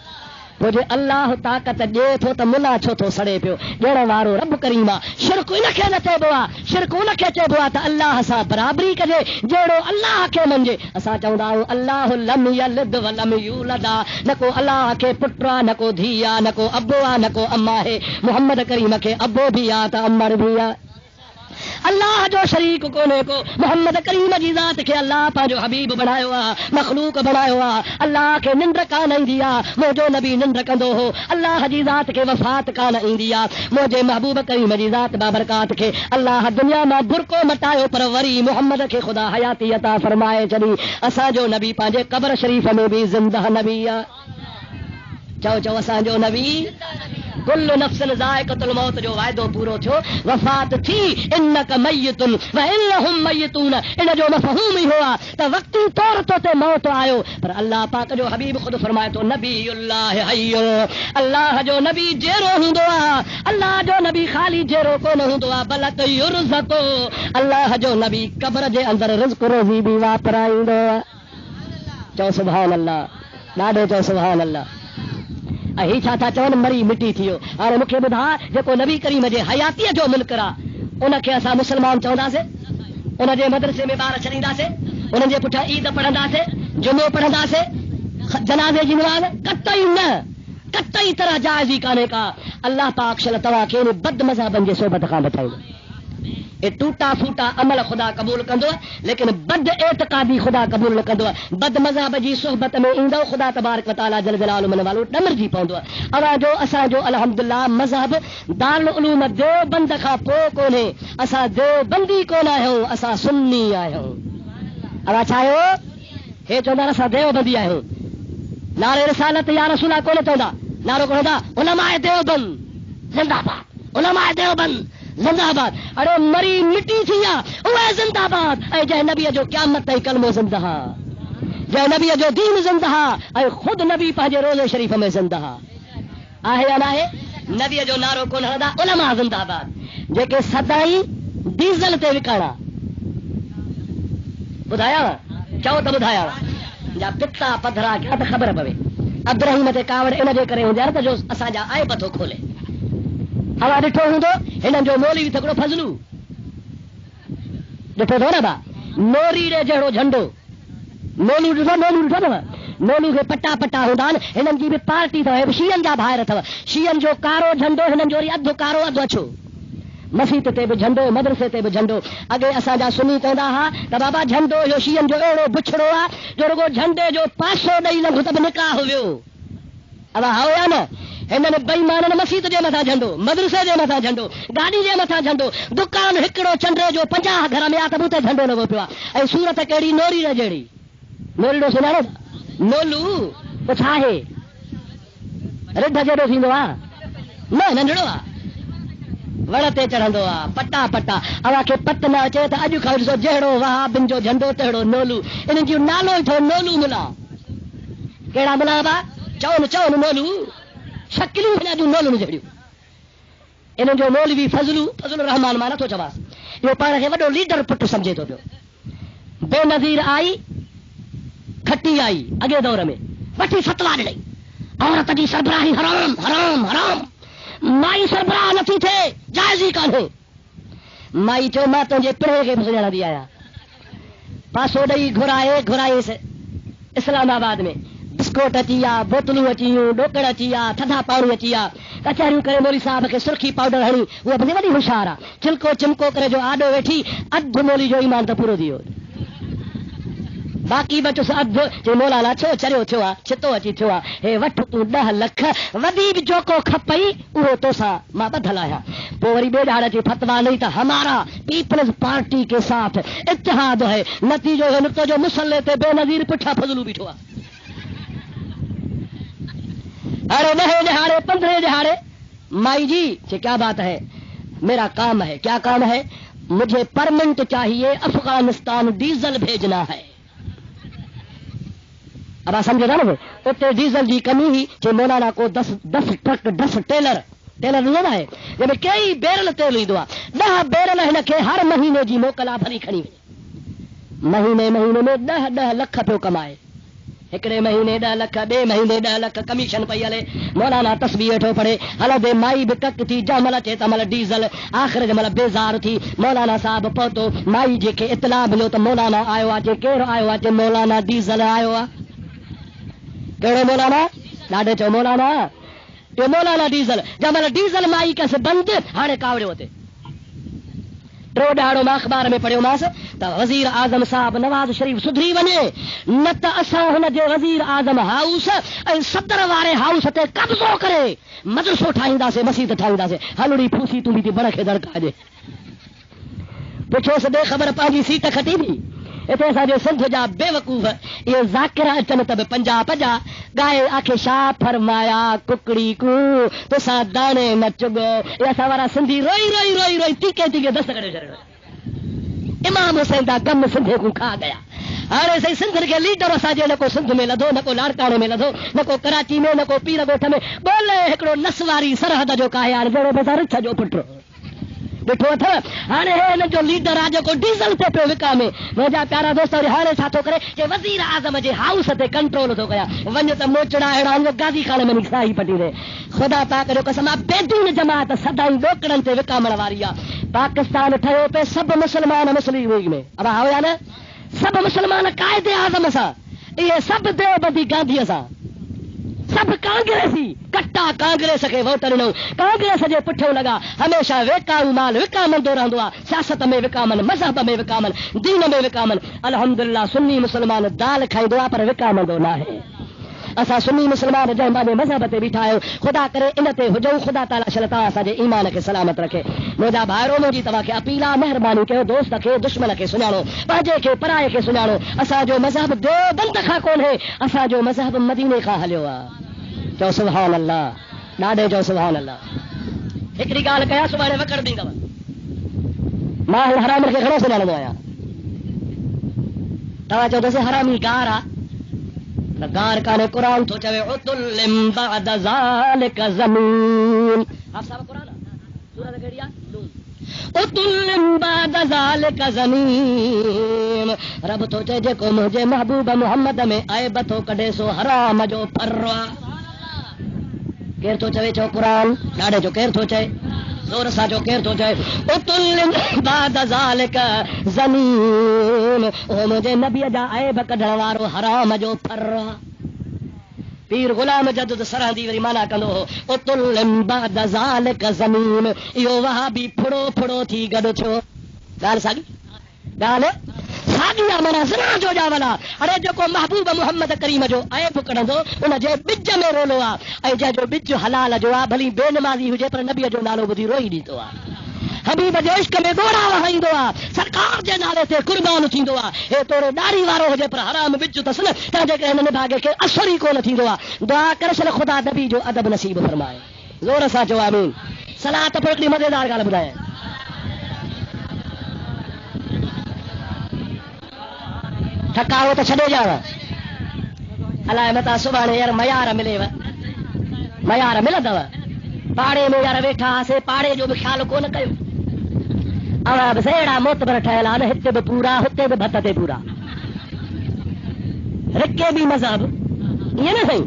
S1: पोइ जे अल्लाह ताक़त ॾिए थो त मुला छो थो सड़े पियो? ॾियण वारो रब करीम आहे। शिरक इनखे न चइबो आहे। शिरक उनखे चइबो आहे त अल्लाह सां बराबरी कजे, जहिड़ो अल्लाह खे मञे। असां चवंदा आहियूं अल्लाह लम यलिद वलम यूलद। न को अल्लाह खे पुटु आहे, न को धीउ आहे, न को अबो आहे, न को अम्मा आहे। मुहम्मद करीम खे अबो बि आहे त अमर बि आहे। अल्लाह जो शरीक कोन्हे को। मोहम्मद करीम जी ज़ात खे अल्लाह पंहिंजो हबीब बणायो आहे, मखलूक बणायो आहे। अल्लाह खे निंड कान ईंदी आहे, मुंहिंजो नबी निंड कंदो हो। अल्लाह जी ज़ात खे वफ़ात कान ईंदी आहे, मुंहिंजे महबूब करीम जी ज़ात बाबरकात खे अल्लाह दुनिया मां बुरको मटायो, पर वरी मोहम्मद खे ख़ुदा हयाती अता फरमाए छॾी। असांजो नबी पंहिंजे क़ब्र शरीफ़ में बि ज़िंदा नबी आहे। चओ चओ असांजो नबी। कुल्लु नफ्सिन ज़ाइक़तुल मौत जो वाइदो पूरो थियो, वफ़ात थी। इन्नक मय्यतुन व इन्नहुम मय्यतून। इन जो मफ़हूम ई हुआ त वक़्ती तौर ते मौत आयो, पर अल्लाह पाक जो हबीब ख़ुद फरमाए थो नबीउल्लाह हय्युन। अल्लाह जो नबी जेरो हूंदो आहे। अल्लाह जो नबी ख़ाली जेरो कोन हूंदो आहे, बल्कि युरज़क़ु। अल्लाह जो नबी क़ब्र जे अंदरि रिज़्क़ रोज़ी बि वापराईंदो आहे। चओ सुभान अल्लाह। ॾाढो चओ सुभान अल्लाह। ऐं ही छा था चवनि मरी मिटी थी वियो। हाणे मूंखे ॿुधा जेको नबी करीम जे हयातीअ जो मुल्क आहे उनखे असां मुस्लमान चवंदासीं? उनजे मदरसे में ॿार छॾींदासीं? उन्हनि जे पुठियां ईद पढ़ंदासीं, जुमो पढ़ंदासीं, जनाज़े जी नमाज़? कतई न, कतई तरह जाइज़ ई कान्हे का। अल्लाह पाक शल तव्हांखे इन बद मज़हबनि जे सोबत खां बचाईंदो। ए टूटा फूटा अमल ख़ुदा क़बूल कंदो, लेकिन बद एतक़ादी ख़ुदा क़बूल न कंदो। बद मज़हब जी सोहबत में ईंदो ख़ुदा तबारक व तआला जल जलालुहु मन वालो ॾमरजी पवंदो। असांजो अल्हम्दुलिल्लाह मज़हब दारुल उलूम देवबंद खां पोइ कोन्हे। असां देवबंदी कोन आहियूं, असां सुन्नी आहियूं। असां छा आहियूं? हे चवंदा असां देवबंदी आहियूं। नारे रिसालत या रसूला कोन चवंदा, नारो कोन हूंदा उलमाए देवबंद ज़िंदाबाद, उलमाए देवबंद ज़िंदाबाद। अरे मरी मिटी थी आहे उहे ज़िंदाबाद। ऐं जंहिं नबीअ जो क़यामत ताईं कलमो ज़िंदा, जंहिं नबीअ जो दीन ज़िंदा, ऐं ख़ुदि नबी पंहिंजे रोज़े शरीफ़ में ज़िंदा आहे या न आहे? नबीअ जो नारो कोन हलंदा उलमा ज़िंदाबाद। जेके सदाई डीज़ल ते विकाणा ॿुधायांव, चओ त ॿुधायांव, जा पिता पधरा क्या त ख़बर पवे। अब्राहिम ते कावड़ इन जे करे हुजे त जो असांजा आए पथो खोले। हवा ॾिठो हूंदो हिननि जो मोली थोरो फज़लू ॾिठो अथव न बा? नोरीड़े जहिड़ो झंडो मोलू ॾिठो, मोलू ॾिठो अथव? मोलू खे पटा पटा हूंदा आहिनि। हिननि जी बि पार्टी अथव, शीयनि जा ॿाहिरि अथव। शीयनि जो कारो झंडो, हिननि जो वरी अधु कारो अधु अछो। मस्जिद ते बि झंडो, मदरसे ते बि झंडो। अॻे असांजा सुनी चवंदा हुआ त बाबा झंडो इहो शीयनि जो अहिड़ो बुछड़ो आहे जो रुगो झंडे जो पासो ॾेई लंघ त बि निकाह वियो। अब हो या न? हिननि बेईमाननि मस्जिद जे मथां झंडो, मदरसे जे मथां झंडो, गाॾी जे मथां झंडो, दुकान हिकिड़ो चंडे जो 50 घर में आहे त मूं ते झंडो लॻो पियो आहे। ऐं सूरत कहिड़ी नोरी जहिड़ी नोलड़ो सुञाणो नोलू पोइ छा आहे रिढ जहिड़ो थींदो आहे न नंढड़ो आहे वण ते चढ़ंदो आहे पटा पटा अवांखे पट न अचे त अॼु खां ॾिसो जहिड़ो वहाबिन जो झंडो तहिड़ो नोलू इन्हनि जो नालो ई अथव नोलू मुला कहिड़ा मुला बा चवनि चवनि नोलू शकिलियूं हिन जूं नोलुनि जहिड़ियूं इन्हनि जो मौलवी फज़लू रहमान मां नथो चवांसि इहो पाण खे वॾो लीडर पुटु सम्झे थो पियो बेनज़ीर आई खटी आई अॻे दौर में वठी फतवा ॾिनई औरत जी सरबराही हराम हराम हराम माई सरबराह नथी थिए जाइज़ ई कान्हे माई चयो मां तुंहिंजे पिणे खे बि सुञाणंदी आहियां पासो ॾेई घुराएसि इस्लामाबाद में बिस्कोट अची विया बोतलूं अची वियूं ॾोकड़ अची विया थधा पाणी अची विया कचहरियूं करे मोली साहब खे सुर्खी पाउडर हणी उहा भले वॾी होशियार आहे छिलको चिमको करे जो आॾो वेठी अधु मोली जो ईमान त पूरो थी वियो बाक़ी बचुसि अधु जे मौलाना छो चरियो थियो आहे छितो अची थियो आहे हे वठ तूं 10 लख वधी बि जोको खपई उहो तोसां मां ॿधल आहियां पोइ वरी ॿिए ॾाड़ जी फतवा नहीं त हमारा पीपल्स पार्टी के साथ इत्तेहाद है नतीजो है निकितो जो मुसल्ले ते बेनज़ीर पुठियां फज़लू बीठो आहे अरे 10 दिहाड़े 15 दिहाड़े माई जी क्या बात है मेरा काम है क्या काम है मुझे परमिट चाहिए अफगानिस्तान डीजल भेजना है अब आप समझो ना उते डीजल की कमी ही जे मौलाना को 10 ट्रक 10 टेलर न है जंहिंमें कई बैरल तेल ईंदो आहे 10 बैरल हिनखे हर महीने जी मोकल आहे भरी खणी महीने में 10 लख पियो कमाए हिकिड़े महीने 10 लख ॿिए महीने 10 लख कमीशन पई हले मौलाना तस्बीह वेठो पढ़े हलंदे माई बि कक थी जंहिं अचे त महिल डीज़ल आख़िर जे महिल बेज़ार थी मौलाना साहब पहुतो माई जेके इतला मिलियो त मौलाना आयो आहे जे केरु आयो आहे जे मौलाना डीज़ल आयो आहे कहिड़ो मौलाना ॾाढे चयो मौलाना इहो मौलाना डीज़ल जंहिं महिल डीज़ल माई कयसि बंदि हाणे कावड़ियो हुते टियों ॾाड़ो मां अख़बार में पढ़ियोमांसि त वज़ीर आज़म साहब नवाज़ शरीफ़ सुधरी वञे न त असां हुनजे वज़ीर आज़म हाउस ऐं सदर वारे हाउस ते कब्ज़ो करे मदरसो ठाहींदासीं मस्जिद ठाहींदासीं हलड़ी फूसी तूं बि बड़ खे दड़का ॾे पुछोसि बेख़बर पंहिंजी सीट खटी बि हिते असांजे सिंध जा बेवकूफ़ इहे ज़ाकिर अचनि त बि 50 गाए आखे छा फरमाया कुकड़ी को तोसां दाणे न चुगो इहे असां वारा सिंधी रोई रोई रोई रोई तीके तीके दस्त करे छॾियो इमाम हुसैन जा गम सिंधे को खा गया हाणे सही सिंध खे लीडर असांजे न को सिंध में लधो न को लाड़काणे में लधो न को कराची में न को पीर ॻोठ में ॿोले हिकिड़ो नसवारी सरहद जो कायार जहिड़ो बेसा रिछ जो पुट ॾिठो अथव हाणे हिन जो लीडर आहे जेको डीज़ल ते पियो विकामे मुंहिंजा प्यारा दोस्त वरी हाणे छा थो करे जे वज़ीर आज़म जे हाउस ते कंट्रोल थो कया वञ त मोचड़ा अहिड़ा गादी खाने में साई पटी रे ख़ुदा पाक जो कसम आहे बेदीन जमात सदाई ॾोकड़नि ते विकामण वारी आहे पाकिस्तान ठहियो पे सभु मुस्लमान मुस्लिम लीग में अब हुया न सभु मुस्लमान काइदे आज़म सां इहे सभु देवबंदी गांधीअ सां सभु कांग्रेसी कट्टा कांग्रेस खे वोट ॾिनो कांग्रेस जे पुठियां लॻा हमेशह विकाऊ माल विकामंदो रहंदो आहे सियासत में विकामनि मज़हब में विकामनि दीन में विकामनि अल्हम्दुलिल्लाह सुन्नी मुस्लमान दाल खाईंदो आहे पर विकामंदो न आहे असां सुन्नी मुस्लमान जंहिं पंहिंजे मज़हब ते बीठा आहियूं ख़ुदा करे इन ते हुजूं ख़ुदा ताला शलता असांजे ईमान खे सलामत रखे मुंहिंजा भाइरो मुंहिंजी तव्हांखे अपील आहे महिरबानी कयो दोस्त खे दुश्मन खे सुञाणो पंहिंजे खे पराए खे सुञाणो असांजो मज़हब देवबंद खां कोन्हे असांजो मज़हब मदीने खां हलियो आहे चओ सुभान अल्लाह ॾाढे चओ सुभान अल्लाह हिकिड़ी ॻाल्हि कया सुभाणे वकड़ ॾींदव मां हिन हराम खे घणो सुञाणंदो आहियां तव्हां चवंदसि हरामी गार आहे त गार कान्हे क़ुर थो चवे उतुल्लिम बअद ज़ालिका ज़मीन आप साहब क़ुर सूरत कहिड़ी आहे उतुल्लिम बअद ज़ालिका ज़मीन रब थो चए जेको मुंहिंजे महबूब मुहम्मद में ऐब थो कढे सो हराम जो फर्वा केर थो चवे चओ क़ुर ॾाढे जो केर थो चए ज़ोर सां जो केर थो चए उतुल्लिम बअद ज़ालिका ज़मीन ओ मुंहिंजे नबीअ जा ऐब कढण वारो हराम जो फर्वा पीर गुलाम जदुद सरहदी वरी माना कंदो हो उतुल्लिम बअद ज़ालिका ज़मीन इहो वहाबी फुड़ो फुड़ो थी गॾु थियो ॻाल्हि साॻी आहे माना ज़िना जो ॼावल आहे अरे जेको महबूब मुहम्मद करीम जो ऐब कढंदो उन जे ॿिज में रोलो आहे ऐं जंहिंजो ॿिज हलाल जो आहे भली बेनमाज़ी हुजे पर नबीअ जो नालो ॿुधी रोई ॾींदो आहे حبیب जे इश्क में गोड़ा वहाईंदो आहे सरकार जे नाले ते कुर्बान थींदो आहे हे तोड़ो ॾाढ़ी वारो हुजे पर हराम विच अथसि न तंहिंजे करे हिन भागे खे असर ई कोन थींदो आहे दुआ करे छॾ ख़ुदा नबी जो अदब नसीब फरमाए ज़ोर सां चओ आमीन सलाह त पोइ हिकिड़ी मज़ेदार ॻाल्हि ॿुधाए थकावो त छॾे ॼाव अलाए मता सुभाणे यार मयार मिलेव मयार मिलंदव पाड़े में यार वेठा हुआसीं पाड़े जो बि ख़्यालु कोन कयो अवां बि अहिड़ा मोतबर ठहियल आहे न हिते बि पूरा हुते बि भत ते पूरा रिके बि मज़हब ईअं न साईं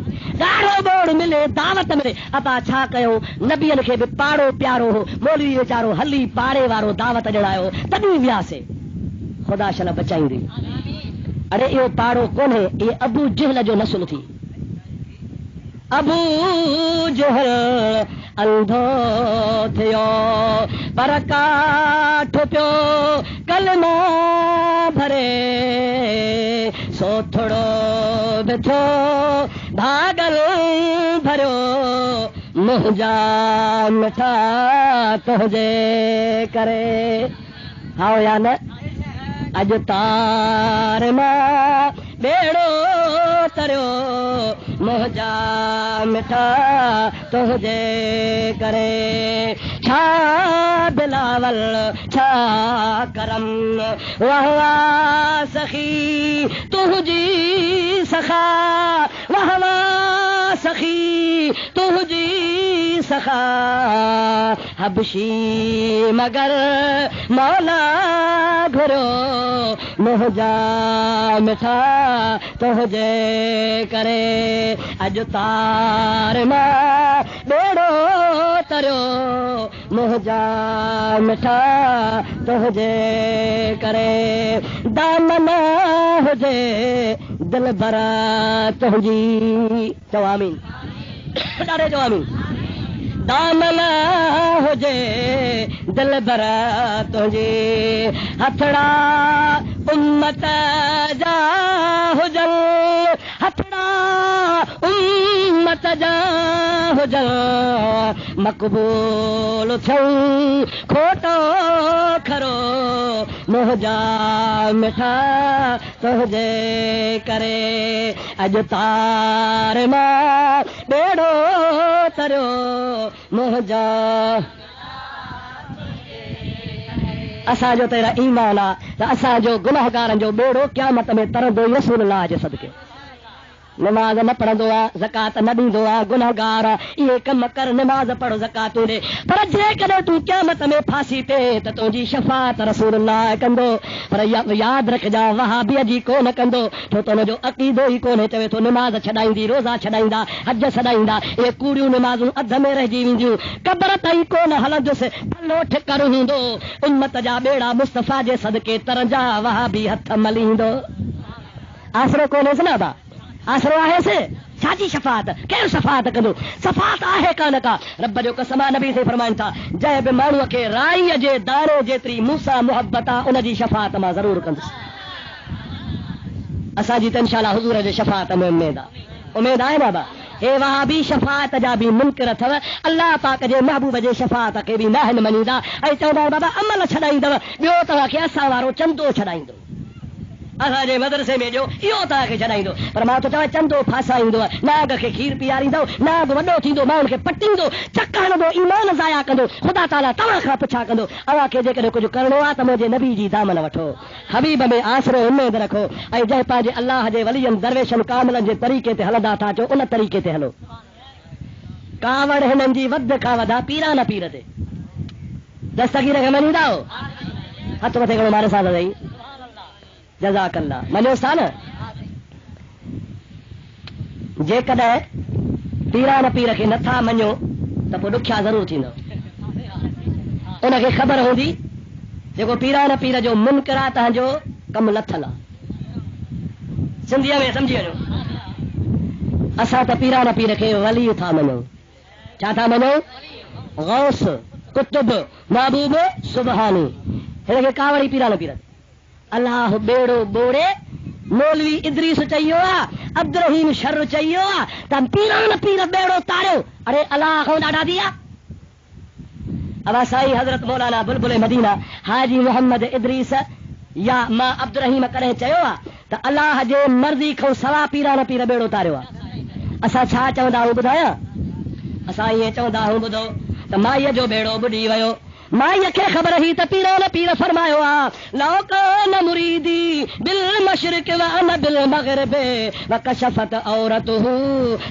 S1: ॾाढो बोड़ मिले दावत मिले असां छा कयो नबियनि खे बि पाड़ो प्यारो हो मौलवी वीचारो हली पाड़े वारो दावत ॾिणायो तॾहिं वियासीं ख़ुदा शल बचाईंदी अरे इहो पाड़ो कोन्हे इहे अबू जहल जो नसुल थी अबू जहल अंधो थियो पर काठ पियो कलमा भरे सो थोड़ो बि थियो भागल भरियो मुंहिंजा मिठा तुंहिंजे करे हाओ या न अॼु तार मां बेड़ो तरियो मुंहिंजा मिठा तुंहिंजे करे छा बिलावल छा करम वाह वाह सखी तुंहिंजी सखा वाह वाह सखी तुंहिंजी सखा हबशी मगर मौला घुरो मुंहिंजा मिठा तुंहिंजे करे अॼु तार मां बेड़ो तरियो मुंहिंजा मिठा तुंहिंजे करे दामन हुजे दिल भरा तुंहिंजी चओ आमीन ॾाढे चओ आमीन दामन हुजे दिल भरा तुंहिंजी हथड़ा उम्मत जा हुजन हथड़ा उम्मत जा हुजन मक़बूल थियऊं खोटो खरो मुंहिंजा मिठा तुंहिंजे करे अॼु तार मां बेड़ो तरियो मुंहिंजा असांजो त अहिड़ा ईमान आहे त असांजो गुनाहगारनि जो बेड़ो क़यामत में तरंदो ई रसूल अल्लाह जे सदके नमाज़ न पढ़ंदो आहे ज़कात न ॾींदो आहे गुनाहगार इहे कम कर नमाज़ पढ़ो ज़कात ॾे पर जेकॾहिं तूं क़यामत में फासी थिए त तुंहिंजी शफ़ाअत रसूल अल्लाह कंदो पर यादि रखजां वहाबीअ जी कोन कंदो छो त हुनजो अक़ीदो ई कोन्हे चवे थो नमाज़ छॾाईंदी रोज़ा छॾाईंदा हज छॾाईंदा इहे कूड़ियूं नमाज़ूं अध में रहिजी वेंदियूं क़बर ताईं कोन हलंदुसि भलो ठिकर हूंदो उम्मत जा ॿेड़ा मुस्तफ़ा जे सदके तरंजा वहाबी हथ मलींदो आसरो कोन्हेसि न बा आसरो आहे से छाजी शफ़ात केरु शफ़ात कंदो शफ़ात आहे कान का रब जो कसम नबी से फरमाइनि था जंहिं बि माण्हूअ खे राईअ जे दाणे जेतिरी मूंसां मुहबत आहे उनजी शफ़ात मां ज़रूरु कंदुसि असांजी त इंशाअल्लाह हुज़ूर जे शफ़ात में उमेद आहे बाबा हे वहाबी शफ़ात जा बि मुनकिर अथव अल्लाह पाक जे महबूब जे शफ़ात खे बि न आहिनि मञींदा ऐं चवंदा आहिनि बाबा अमल छॾाईंदव ॿियो तव्हांखे असां वारो चंदो छॾाईंदो असांजे मदरसे में ॾियो इहो तव्हांखे छॾाईंदो पर मां त चवां चंदो फासाईंदो नाग खे खीर पीआरींदो नाग वॾो थींदो माण्हुनि खे पटींदो चक हणंदो ईमान ज़ाया कंदो ख़ुदा ताला तव्हां खां पुछा कंदो अव्हांखे जेकॾहिं कुझु करिणो आहे त मुंहिंजे नबी जी दामन वठो हबीब में आसरो उमेद रखो ऐं जंहिं पंहिंजे अल्लाह जे वलियनि दरवेशनि कामिलनि जे तरीक़े ते हलंदा था अचो उन तरीक़े ते हलो कावड़ हिननि जी वध खां वधा पीरा न पीर ते दस्तगीर खे मञींदा हथ मथे करो मारे सां रही जज़ाकल्ला मञोसि था न जेकॾहिं पीरा न पीर खे नथा मञो त पोइ ॾुखिया ज़रूरु थींदो उनखे ख़बर हूंदी जेको पीरा न पीर जो मुनकिर आहे तव्हांजो कमु लथल आहे सिंधीअ में सम्झी वञो असां त पीरा न पीर खे वली था मञूं छा था मञूं गौस कुतुब महबूब सुबहानी हिनखे कावड़ी पीरा न पीर अल्लाह बेड़ो बोड़े मौलवी इदरीस चयो आहे अब्दुल रहीम शर चयो आहे त पीरा न पीर बेड़ो तारियो अरे अल्लाह खां ॾाढा दिया اواسائی حضرت مولانا بلبل مدینہ حاجی محمد ادریس یا ماں عبدالرحیم کڑے چیو تو اللہ جے مرضی کھو سوا پیران پیر بیڑو تاریو اسا چھا چوندا ہوں بدھایا اسا یہ چوندا ہوں بدھو تو مائی جو بیڑو بڈی ویو مائی کے خبر ہی تو پیران پیر فرمایا لو کان مریدی بالمشرق وانا بالمغرب وکشفت عورته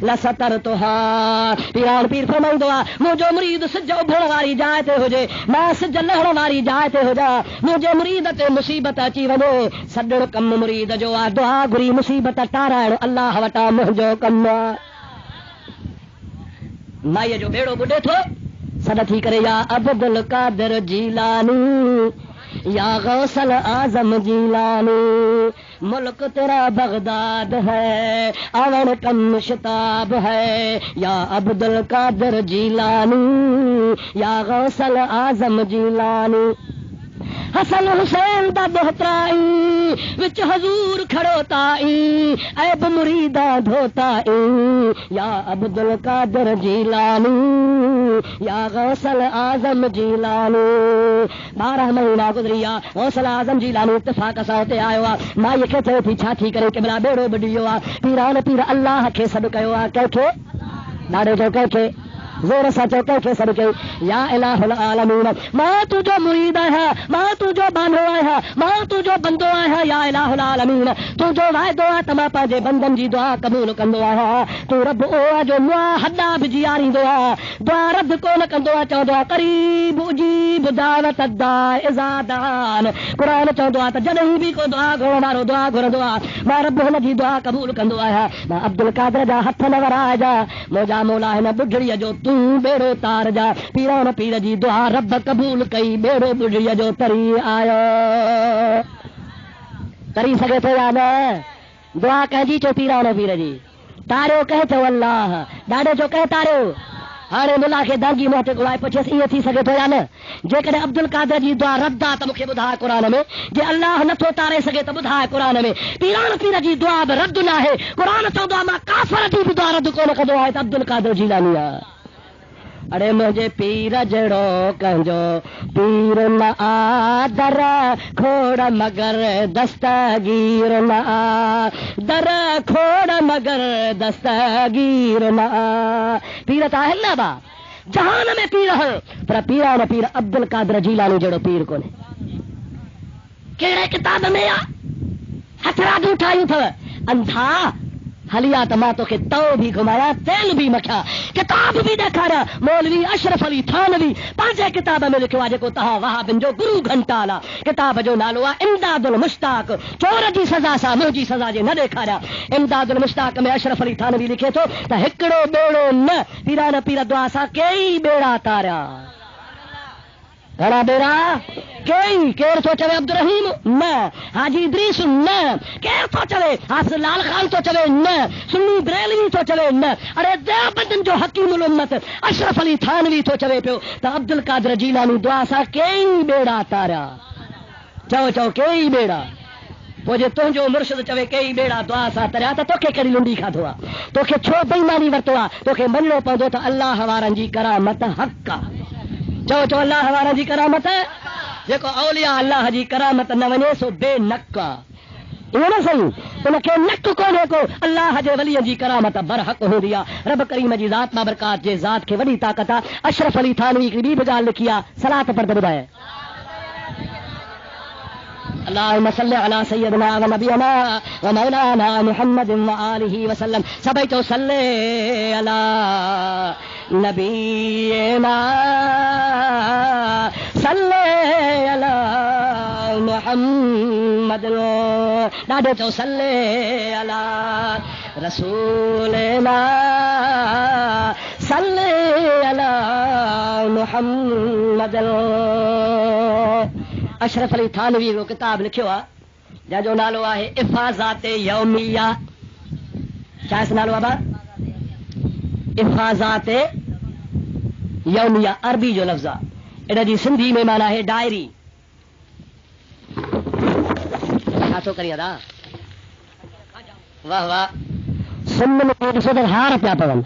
S1: لسترتها پیران پیر فرمائندو مجھے مرید سج ابھڑ واری جائے تے ہو جے میں سج لہڑ واری جائے تے ہو جا مجھے مرید تے مصیبت اچی ونے سڈڑ کم مرید جو دعا گری مصیبت ٹارائن اللہ وٹا مجھو کم مائی جو بیڑو بڈے تھو سد تھی کرے یا عبد القادر جیلانی یا غوث الاعظم جیلانی ملک تیرا بغداد ہے آون کم شتاب ہے یا عبد القادر جیلانی یا غوث الاعظم جیلانی حسن حسین دا بہترائی وچ حضور کھڑوتائی عیب مریدا دھوتائی یا عبد القادر جیلانی یا غوث الاعظم جیلانی 12 مہینہ گزریا غوث الاعظم جیلانی اتفاق ساوتے آیا ماں یہ کہتے تھی چھاتی کرے کہ بلا بیڑو بڈیو پیران پیر اللہ کے سب کہو کہ لاڑے جو کہ زور سا چوکے کے سر کے یا الہ العالمین ماں تو جو مرید ہے ماں تو جو بانو ہے ماں تو جو بندو ہے یا الہ العالمین تو جو وائے دعا تما پاجے بندن جی دعا قبول کندو ہے تو رب او جو معاہدہ بجیاری دعا رد کون کندو چو دعا قریب اجیب دعوت الداع اذا دعان قرآن چو دعا جنہی بھی کو دعا گھر مارو دعا گھر دعا ماں رب ہن جی دعا قبول کندو ہے ماں عبد القادر جا ہتھ نہ ورا جا موجا مولا ہے نہ بڈڑی جو تو بیڑو تار جا پیران پیر جی دعا رب قبول کئی بیڑو بڈڑی جو تری آیا تری سگے تو یاد دعا کہہ جی چو پیران پیر جی تارو کہہ چو اللہ ڈاڈے جو کہہ تارو ہاں ملا کے دانگی موٹے کو آئے پوچھے یہ تھی سگے تو یا نا جے کدے عبد القادر جی دعا ردا تو مکھے بدھا قرآن میں جے اللہ نہ تو تارے سگے تو بدھا قرآن میں پیران پیر جی دعا رد نہ ہے قرآن تو دعا ما کافر جی دعا رد کو نہ دعا ہے عبد القادر جیلانی اڑے مجھے پیر جڑو کنجو پیر نہ در کھوڑ مگر دستگیر نہ در کھوڑ مگر دستگیر نہ پیر تا ہے اللہ با جہان میں پیر ہے پر پیران پیر عبد القادر جیلانی جڑو پیر کو نے کیڑے کتاب میں ہتھرا بھی اٹھائی تھا اندھا حلیا تماتو کے تو بھی گھمایا تیل بھی مکھا کتاب بھی دکھایا مولوی اشرف علی تھانوی پانچے کتاب میں لکھوا جے کو تہا وہاں بن جو گرو گھنٹالا کتاب جو نالو امداد المشتاق چور جی سزا سا مو جی سزا جے نہ دیکھایا امداد المشتاق میں اشرف علی تھانوی لکھے تو تا ہکڑو بیڑو نہ پیران پیر دعا سا کئی بیڑا تارا گھڑا بیڑا کئی کیر تو چلے عبد الرحیم نہ حاجی ادریس نہ کیر تو چلے حافظ لال خان تو چلے نہ سنی بریلوی تو چلے نہ ارے دیوبند جو حکیم الامت اشرف علی تھانوی تو چلے پیو تو عبد القادر جیلانی دعا سا کئی بیڑا تارا چو کئی بیڑا وہ جے تو جو مرشد چوے کئی بیڑا دعا سا تریا تو کے کڑی لنڈی کھا دھوا تو کے چھو بےمانی ورتوا تو کے منو پوندو تو اللہ وارن جی کرامت حق کا چو اللہ وارن جی کرامت دیکھو اولیاء اللہ جی کرامت نہ ونے سو بے نکا یہ نہ صحیح ان کے نک کونے کو اللہ جے ولی جی کرامت برحق ہو دیا رب کریم جی ذات بابرکات جے ذات کے وڈی طاقت اشرف علی تھانوی کی بھی بجال لکھیا صلاۃ پر بدائے اللهم صل على سيدنا ونبينا ومولانا محمد وآله وسلم سبحت صلي على نبينا صلي على محمد ڈاڈے تو صلي على رسولنا صلي على محمد اشرف علی تھانوی کو کتاب لکھو جا جو نالو ہے افاظات یومیہ کیا اس نالو ابا افاظات یومیہ عربی جو لفظ ہے جی سندھی میں مانا ہے ڈائری تو کریے دا واہ واہ سن میں سو ہار پیا پون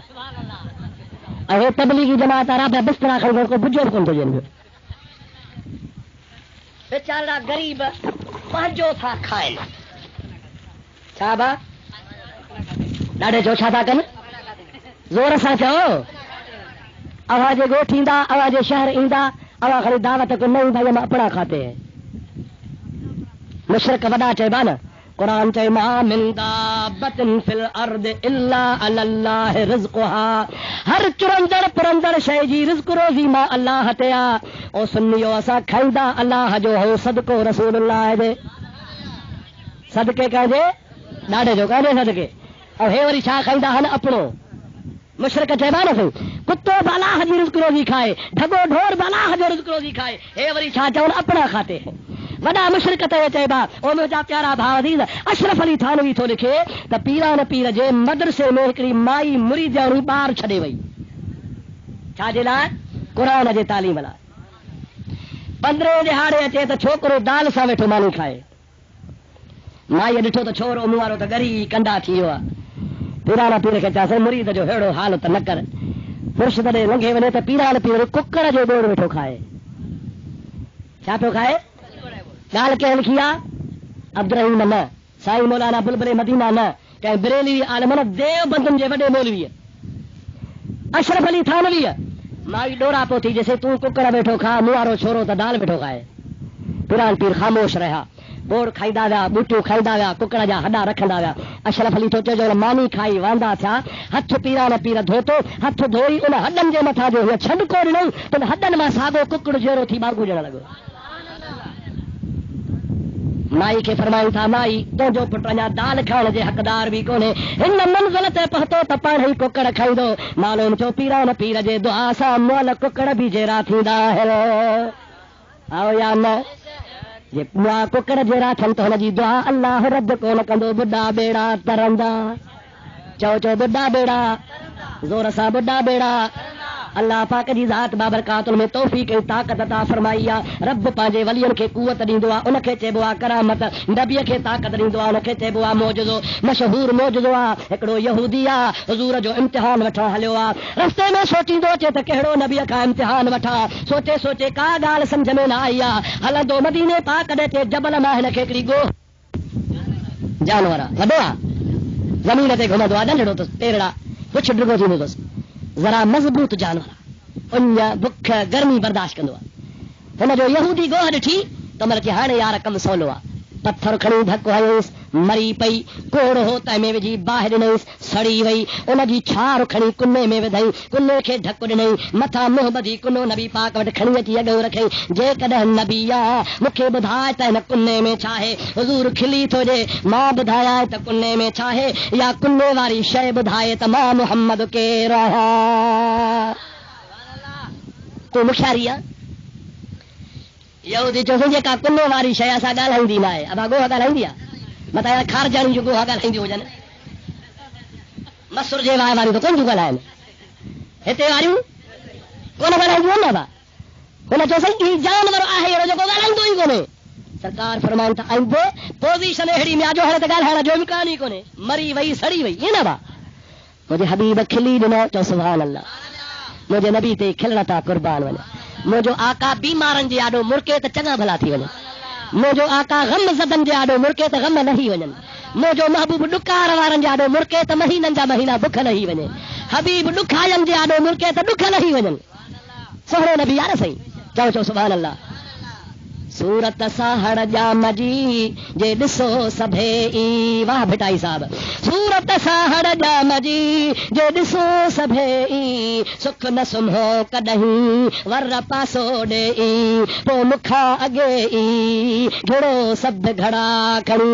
S1: اے تبلیغی جماعت آ رہا پہ بستر کھڑ کو بجو کون تو جن बेचारा गरीब पंहिंजो था खाइनि छा बा ॾाढे जो छा था कनि ज़ोर सां चओ अवां जे ॻोठ ईंदा अवां जे शहर ईंदा अवां खणी दावत को नहीं भाई हम अपना खाते हैं मुशरिक वॾा चइबा न कुरान चए मा मिन दाबतिन फिल अर्द इल्ला अल्लाह रिज़्क़ुहा हर चुरंदड़ पुरंदड़ शइ जी रिज़्क़ रोज़ी मां अल्लाह ते आ ओ सुन्नियो असां खाईंदा अल्लाह जो हो सदको रसूलुल्लाह जे सदके कंहिंजे ॾाढे जो कंहिंजे सदके ऐं हे वरी छा खाईंदा आहिनि अपनो मुशरिक चइबा न साईं कुत्तो बि अल्लाह जी रिज़्क़ रोज़ी खाए ढगो ढोर बि अल्लाह जो रिज़्क़ रोज़ी खाए हे वरी छा चवनि अपना खाते हैं वॾा मुशरिक ते चइबा ओ मुंहिंजा प्यारा भाउ अज़ीज़ अशरफ अली थानवी थो लिखे त पीरान पीर जे मदरसे में हिकिड़ी माई मुरीदाणी ॿार छॾे वई छाजे लाइ क़ुरान जे तालीम लाइ 15 दिहाड़े अचे त छोकिरो दाल सां वेठो मानी खाए माईअ ॾिठो त छोरो मूं वारो त ॻरी कंडा थी वियो आहे पीरान पीर खे चयासीं मुरीद जो अहिड़ो हाल त न कर पुरुष तॾहिं लंघे वञे त पीरान पीर कुकड़ जो ॾोर वेठो खाए छा पियो खाए ॻाल्हि कंहिं लिखी आहे अब्दुर्रहीम न साईं मौलाना बुलबुल मदीना न कंहिं बरेली आलम न देवबंदन जे वॾे मौलवीअ अशरफ अली थानवीअ माई ॾोरा पोथी जैसे तूं कुकड़ वेठो खा मूं वारो छोरो त दाल वेठो खाए पीरान पीर ख़ामोश रहिया बोड़ खाईंदा विया बूटियूं खाईंदा विया कुकड़ जा हॾा रखंदा विया अशरफ अली सोचे जो मानी खाई वांदा थिया हथ पीरान पीर धोतो हथ धोई उन हॾनि जे मथां जो हीअ छंडको ॾिनई त हॾनि मां साॻो कुकड़ जहिड़ो थी बागू ॾियण लॻो माई खे फरमायूं था माई तुंहिंजो पुटु अञा दाल खाइण जे हक़दार बि कोन्हे हिन मंज़िल ते पहुतो त पाण ई कुकड़ खाईंदो मालूम थियो पीरान पीर जे दुआ सां मुअल कुकड़ बि जहिड़ा थींदा आहिनि आओ या न जे कुकड़ जहिड़ा थियनि त हुनजी दुआ अल्लाह रद्द कोन कंदो बुढा बेड़ा तरंदा चओ चओ बुढा बेड़ा ज़ोर सां बुढा बेड़ा अल्लाह पाक जी ज़ात बाबरकातुल में तौफ़ीक़ ऐं ताक़त अता फरमाई आहे रब पंहिंजे वलियनि खे कुवत ॾींदो आहे उनखे चइबो आहे करामत नबीअ खे ताक़त ॾींदो आहे उनखे चइबो आहे मौजज़ो मशहूर मौजज़ो आहे हिकिड़ो यहूदी आहे हुज़ूर जो इम्तिहान वठण हलियो आहे रस्ते में सोचींदो अचे त कहिड़ो नबीअ खां इम्तिहान वठां सोचे सोचे का ॻाल्हि सम्झ में न आई आहे हलंदो मदीने पाक ॾे ते जबल मां हिनखे हिकिड़ी ॻोह जानवर आहे वॾो आहे ज़मीन ते घुमंदो आहे नंढड़ो अथसि पेरड़ा कुझु डिघो थींदो अथसि ज़रा मज़बूत जानवर उन बुख गर्मी बर्दाश्त कंदो आहे हुनजो यहूदी गोह ॾिठी त मतलब कि हाणे यार कमु सवलो आहे पत्थर खणी धकु हयोसि मरी पई कोड़ हो तंहिंमें विझी बाहि ॾिनईसि सड़ी वई उनजी छार खणी कुने में विधई कुने खे ढकु ॾिनई मथां मुंहुं ॿधी कुनो नबी पाक वटि खणी अची अॻो रखई जेकॾहिं नबी आहे मूंखे ॿुधाए त हिन कुने में छा आहे हुज़ूर खिली थो ॾे मां ॿुधायां त कुने में छा आहे या कुने वारी शइ ॿुधाए त मां मुहम्मद केरु आहियां तूं मुखियारी आहे यहूदी चयो जेका कुने वारी शइ असां ॻाल्हाईंदी न आहे अबा गोह ॻाल्हाईंदी आहे मता यार खारजाणी जो गोह ॻाल्हाईंदी हुजनि मसूर जे वाह वारियूं त कोन थियूं ॻाल्हाइनि हिते वारियूं कोन ॻाल्हाईंदियूं आहिनि न बा हुन चयो साईं ही जानवर आहे अहिड़ो जेको ॻाल्हाईंदो ई कोन्हे सरकार फरमाइनि था ऐं पोज़ीशन अहिड़ी में आहे जो हाणे त ॻाल्हाइण जो इम्कान ई कोन्हे मरी वई सड़ी वई ईअं न बा मुंहिंजे हबीब खिली ॾिनो चओ सुभान अल्लाह मुंहिंजे नबी ते खिलण था कुर्बान वञे मुंहिंजो आका बीमारनि जे आॾो मुड़के त चङा भला थी वञनि मुंहिंजो आका गम ज़दनि जे आॾो मुड़के त गम लही वञनि मुंहिंजो महबूब ॾुकार वारनि जे आॾो मुड़के त महीननि जा महीना बुख लही वञे हबीब ॾुखायनि जे आॾो मुड़के त ॾुख लही वञनि सोहणो नबी यार सही चओ चओ सुभान अल्लाह सूरत साहड़ जाम जी जे ॾिसो सभेई वाह भिटाई साहब सूरत साहड़ जाम जी जे ॾिसो सभेई सुख न सुम्हो कॾहिं वर पासो ॾेई पोइ मूंखां अॻे ई घिड़ो सभु घड़ा खणी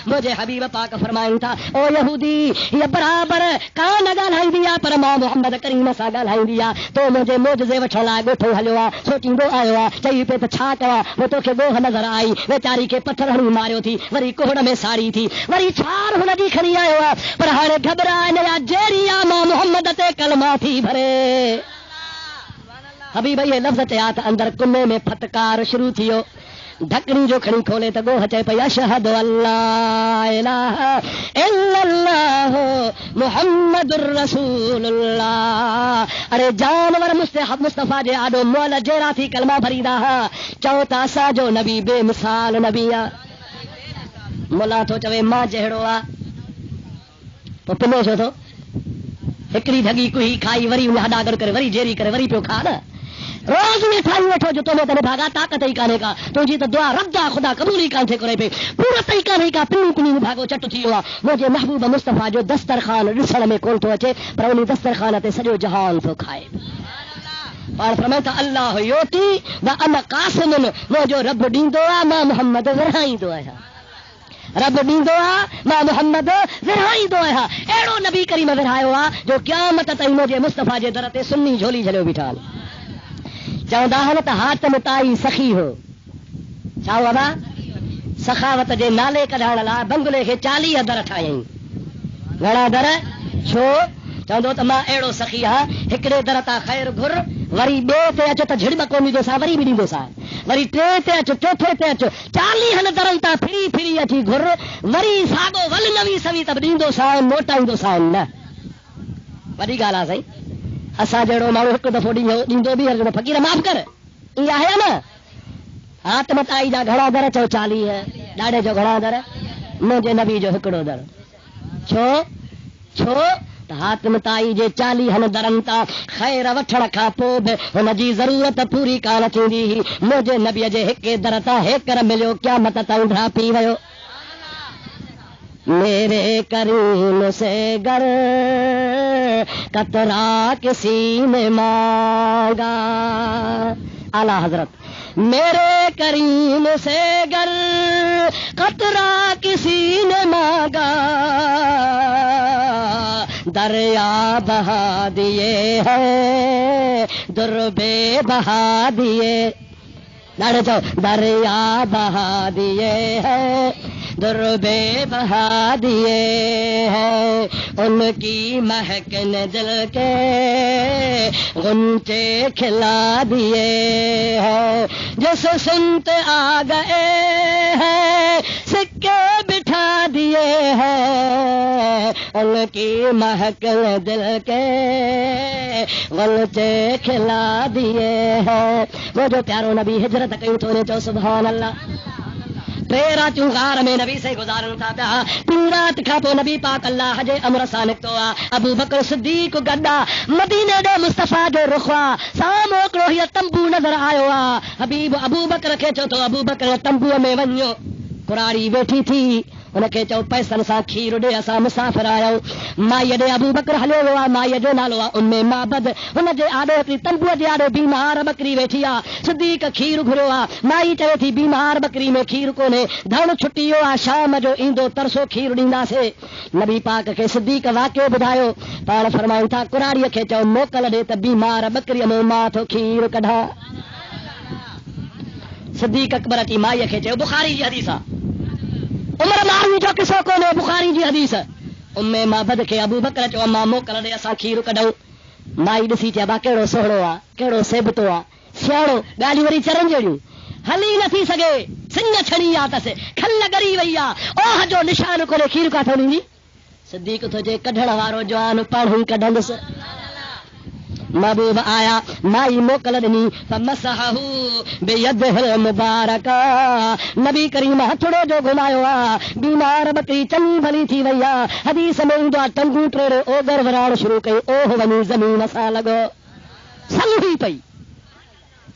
S1: मुंहिंजे हबीब पाक फरमाइनि था ओ यहूदी हीअ बराबर कान ॻाल्हाईंदी आहे पर मां मोहम्मद करीम सां ॻाल्हाईंदी आहे तो मुंहिंजे मौजज़े वठण लाइ ॻोठो हलियो आहे सोचींदो आयो आहे चई पे त छा कयां वो तोखे गोह नज़र आई वेचारी खे पत्थर हणी मारियो थी वरी कोहड़ में साड़ी थी वरी छार हुनजी खणी आयो आहे पर हाणे घबराए न जेरी आहे मां मोहम्मद ते कलमा थी भरे हबीब इहे लफ़्ज़ चया त अंदरि कुने में फटकार शुरू थी वियो ڈھکنی جو کھڑی کھولے تو گو چے پئی اشہد اللہ الہ الا اللہ محمد الرسول اللہ. ارے جانور مصطفیٰ جے آڈو مول جیرا تھی کلمہ بھریدا چو تا سا جو نبی بے مثال نبی آ. مولا تو چوے ماں جہڑو آ تو پنو چھو تو ہکڑی ڈھگی کوئی کھائی وری انہیں ہڈا گڑ کرے وری جیری کرے وری پیو کھا نا. روز میں ٹھائی وٹھو جو تمہیں تنے بھاگا طاقت ہی کانے کا تجھی تو دعا رب دا خدا قبول ہی کان تھے کرے پہ پورا طریقہ نہیں کا پنی پنی بھاگو چٹ تھی ہوا. مجھے محبوب مصطفیٰ جو دسترخوان ڈسڑ میں کول تو اچے پر انہیں دسترخوان تے سجو جہان تو کھائے. اور فرمایا اللہ یوتی و انا قاسم وہ جو رب ڈیندو آ ماں محمد ورہائی دو آیا. رب ڈیندو آ ماں محمد ورہائی دو آیا. ایڑو نبی کریم ورہایو آ جو قیامت تائیں مجھے مصطفیٰ جے در تے سنی جھولی جھلو بٹھال. چوندا ہن تے ہاتم تائی سخی ہو چاو ابا سخاوت جے نالے کڈھاڑ لا بنگلے کے 40 در ٹھائیں. گھڑا در چھو چوندو تو ماں ایڑو سخی ہاں ہکڑے در تا خیر گھر وری بے تے اچ تے جھڑ بکو نہیں دو سا وری بھی نہیں دو سا وری ٹے تے اچ چوتھے تے اچ 40 ہن درن تا پھری پھری اچی گھر وری ساگو ول نوی سوی تب دیندو سا موٹا دو سا نہ وڈی گالا سہی. اسا جڑو ماڑو ایک دفعہ دیندو بھی ہر فقیر معاف کر ای ہے نا. ہاتھ مت آئی جا گھڑا در چو 40 ہے ڈاڑے جو گھڑا در مجھے نبی جو ہکڑو در چھو چھو ہاتھ متائی جے 40 ہن درنتا خیر وٹھڑ کھا پو ہن جی ضرورت پوری کان تھیندی مجھے نبی جے ہکے درتا ہکر ملو قیامت تائیں ڈھا پی ویو. میرے کریم سے گر قطرہ کسی نے مانگا. اعلی حضرت میرے کریم سے گر قطرہ کسی نے مانگا دریا بہا دیے ہے دربے بہا دیے. دریا بہا دیے ہے دربے بہا دیے ہیں ان کی مہک نے دل کے غنچے کھلا دیے ہیں. جس سنت آ گئے ہیں سکے بٹھا دیے ہیں ان کی مہک نے دل کے غنچے کھلا دیے ہیں. وہ جو پیارو نبی ہجرت کہیں تو نے چو سبحان اللہ. 13 چنگار میں نبی سے گزارن تھا پیا 3 رات کھا تو نبی پاک اللہ حج امر سانک تو ابو بکر صدیق گڈا مدینے دے مصطفیٰ جو رخوا سام اوکڑو ہی تمبو نظر آئو حبیب ابو بکر کے چو تو ابو بکر تمبو میں ونیو قراری بیٹھی تھی ان کے چو پیسن سا کھیر ڈے اسا مسافر آیو. My day Abu Bakr hello ہوا مائی جو نالو ام معبد ان جے آڈو اپنی تمبو جے آڈو بیمار بکری بیٹھی آ صدیق کھیر گھرو آ مائی چوے تھی بیمار بکری میں کھیر کونے دھن چھٹیو آ شام جو ایندو ترسو کھیر ڈیندا سے. نبی پاک کے صدیق واقعو بدھایو پاڑ فرمائن تھا قراری کے چو موکل ڈے تے بیمار بکری مو ماتھو کھیر کڈھا. صدیق اکبر کی مائی کے چو بخاری جی حدیث عمر مارنی جو کسو کو نے بخاری جی حدیث ام معبد کے ابو بکر چو اما موکل ڈے اسا کھیر کڈھو. مائی ڈسی چا با کیڑو سوڑو آ کیڑو سیبتو آ سیاڑو گالی وری چرن جڑیوں ہلی نہ تھی سگے سنگ چھڑی آ تس کھل گری ویا اوہ جو نشان کو کھیر کا تھونی صدیق تو جے کڈھڑ وارو جوان پاڑھوں کڈھندس. محبوب آیا مائی موکل ڈنی فمسحہ بیدہ المبارکہ نبی کریم ہتھڑو جو گھمایو بیمار بکری چنگی بھلی تھی ویا حدیث میں اندو ٹنگو ٹرے اوگر وراڑ شروع کئی اوہ ونی زمین سا لگو سنگ ہی پئی.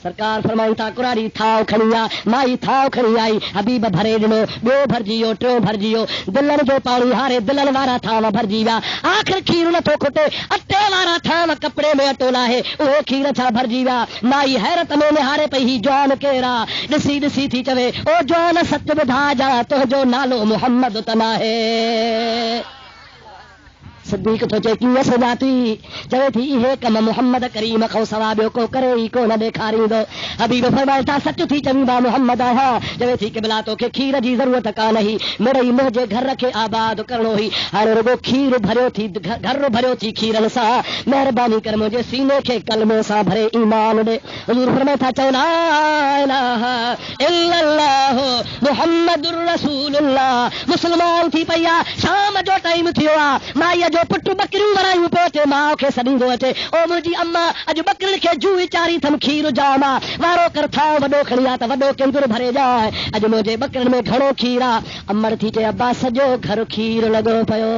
S1: سرکار فرمائن تھا قراری تھاؤ کھڑیا مائی تھاؤ کھڑی آئی حبیب بھرے ڈنو بیو بھر جیو ٹرو بھر جیو دلن جو پاڑی ہارے دلن وارا تھاو بھر جیوا آخر کھیر نہ تو کھٹے اٹے وارا تھاو کپڑے میں اٹولا ہے وہ کھیر چھا بھر جیوا. مائی حیرت میں نہارے پئی ہی جوان کیرا ڈسی ڈسی تھی چوے او جوان سچ بدھا جا تو جو نالو محمد تنا ہے. صدیق تو چیکی سجاتی چوے تھی یہ کم محمد کریم کو ثوابیو کو کرے ہی کو نہ دکھاری دو حبیب فرمائے تھا سچ تھی چوی با محمد آیا چوے تھی کہ بلا تو کہ کھیر جی ضرورت کا نہیں میرے ہی مجھے گھر رکھے آباد کرنو ہی ہر رگو کھیر بھریو تھی گھر بھریو تھی کھیرن سا مہربانی کر مجھے سینے کے کلمے سا بھرے ایمان دے حضور فرمائے تھا چو لا الہ الا اللہ محمد الرسول اللہ مسلمان تھی پیا شام جو ٹائم تھیو ماں جو پٹو بکریوں ورائیوں پوچے ماں کے سنی دو اچے او مجھے اما اج بکرن کے جو چاری تھم کھیر جاما وارو کر تھا وڈو کھڑیا تا وڈو کندر بھرے جائے اج مجھے بکرن میں گھڑو کھیرا امر تھی چے ابا سجو گھر کھیر لگو پیو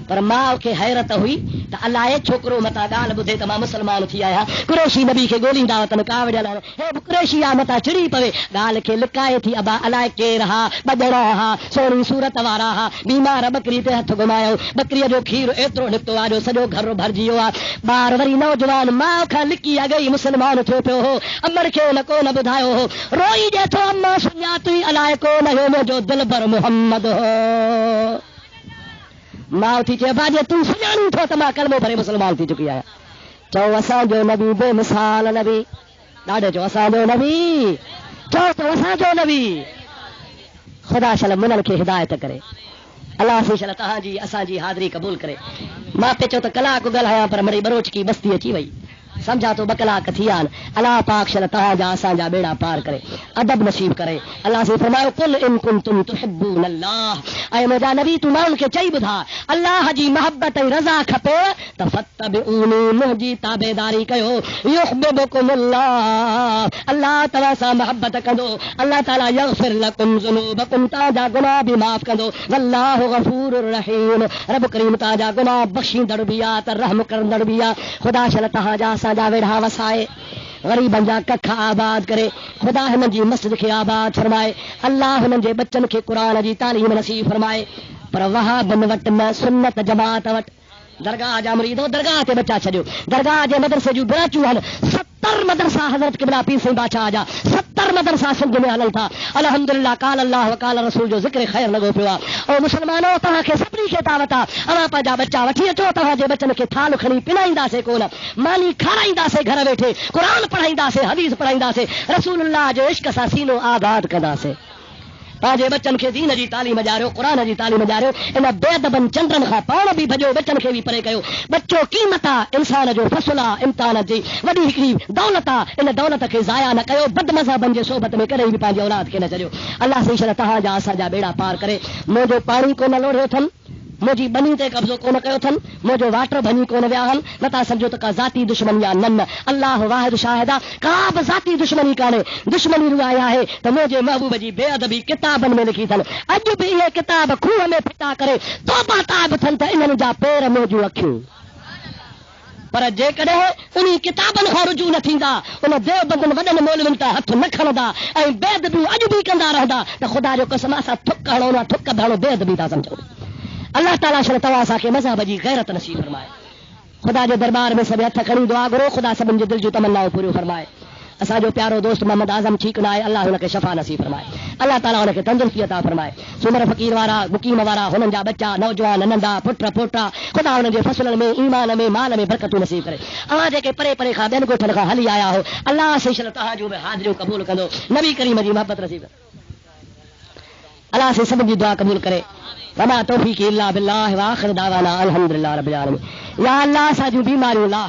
S1: پر ماں کے حیرت ہوئی تو اللہ اے چھوکرو متا گال بدھے تو ماں مسلمان تھی آیا قریشی نبی کے گولی دعوتن کاوڑ لانا اے قریشی متا چڑی پوے گال کے لکائے تھی ابا اللہ کے رہا بدڑا ہا سونی صورت وارا ہا بیمار بکری تے ہتھ گمایا بکری جو کھیر ایترو نکتو آ جو سجو گھر بھر جیو آ بار وری نوجوان ماں کھا لکی آ گئی مسلمان تھو پیو ہو امر کے نہ کو نہ بدھاયો ہو روئی جے تو اما سنیا تو اللہ کو نہ ہو جو دل بر محمد ہو ماں تھی چے باجے تم سجانی تھو تما کلمے بھرے مسلمان تھی چکی ہے چو اساں جو نبی بے مثال نبی ڈاڈے چو اساں جو نبی چو تو اساں جو نبی خدا شل منن کے ہدایت کرے اللہ سے شل تہاں جی اساں جی حاضری قبول کرے ماں پہ چو تو کلا کو گل ہیا پر مڑی بروچ کی بستی اچی وئی سمجھا تو بکلا کتھیان اللہ پاک شل تہاں جا اساں جا بیڑا پار کرے ادب نصیب کرے اللہ سے فرمایا قل ان کنتم تحبون اللہ اے میرا نبی تو مان کے چئی بدھا اللہ جی محبت رضا کھپے تفتبعونی مجھی تابعداری کیو یحببکم اللہ اللہ تعالی سا محبت کندو اللہ تعالی یغفر لکم ذنوبکم تاجا گناہ بھی معاف کندو واللہ غفور الرحیم رب کریم تاجا گناہ بخشی دڑبیا تا رحم کرن دڑبیا خدا شل تہاں جا سا ویڑھا وسائے غریبن جا ککھا آباد کرے خدا ہنن جی مسجد کے آباد فرمائے اللہ ہنن جے بچن کے قرآن جی تعلیم نصیب فرمائے پر وہاں بن وٹ میں سنت جماعت وٹ درگاہ جا مریدو درگاہ تے بچا چھجو درگاہ جے مدرسے جو براچو ہن 70 مدرسہ حضرت قبلہ پیر سے بادشاہ جا 70 مدرسہ سندھ میں حلل تھا الحمدللہ قال اللہ وقال رسول جو ذکر خیر لگو پیا او مسلمانوں تہاں کے سپری کے دعوتا اما پا جا بچہ وٹھی اچو تہاں جے بچن کے تھال کھڑی پلائیندا سے کون مانی کھارائیندا سے گھر بیٹھے قرآن پڑھائیندا سے حدیث پڑھائیندا سے رسول اللہ جو عشق سا سینو آباد کندا سے آجے بچن کے دین جی تعلیم جا رہو قرآن جی تعلیم جا رہو ان بے ادبن چندرن خا پاؤں بھی بھجو بچن کے بھی پرے کयो بچو قیمتا انسان جو فصلا امتحان جی وڈی ہکڑی دولتا ان دولت کے ضائع نہ کयो بد مذہبن جے صحبت میں کرے بھی پانجی اولاد کے نہ چلو اللہ سے شر تہاں جا اسا جا بیڑا پار کرے موجو پانی کو نہ لوڑو تھن موجی بنی تے قبضو کون کयो تھن موجو واٹر بنی کون ویاہن نتا سمجھو تو کا ذاتی دشمن یا نن اللہ واحد شاہدہ کا ذاتی دشمنی کانے دشمنی روایا ہے تو موجے محبوب جی بے ادبی کتابن میں لکھی تھن اج بھی یہ کتاب کھوہ میں پھٹا کرے توبہ تاب تھن تے انہن جا پیر موجو رکھیوں پر جے کڈے انہی کتابن خو رجوع نہ تھیندا ان دیو بندن وڈن مولوین تا ہتھ نہ کھڑدا اے بے ادبی اج بھی کندا رہندا تے خدا جو قسم اسا تھک ہڑونا تھک بھڑو بے ادبی تا سمجھو اللہ تعالیٰ شر تواسا کے مذہب جی غیرت نصیب فرمائے خدا جو دربار میں سب ہتھ کھڑی دعا کرو خدا سبن جو دل جو تمنا پوری فرمائے اسا جو پیارو دوست محمد اعظم ٹھیک نہ ہے اللہ ان کے شفا نصیب فرمائے اللہ تعالیٰ ان کے تندرستی عطا فرمائے سمر فقیر وارا مقیم وارا ہنن جا بچہ نوجوان ننڈا پٹر پوٹا خدا ان کے فصلن میں ایمان میں مال میں برکت نصیب کرے آج کے پرے پرے کھا بین گوٹھن کھا ہلی آیا ہو اللہ سے شل تہاجو میں حاضری قبول کندو نبی کریم جی محبت نصیب اللہ سے سب کی دعا قبول کرے وما توفیق الا باللہ واخر دعوانا الحمدللہ رب العالمین یا اللہ ساجو بیماری اللہ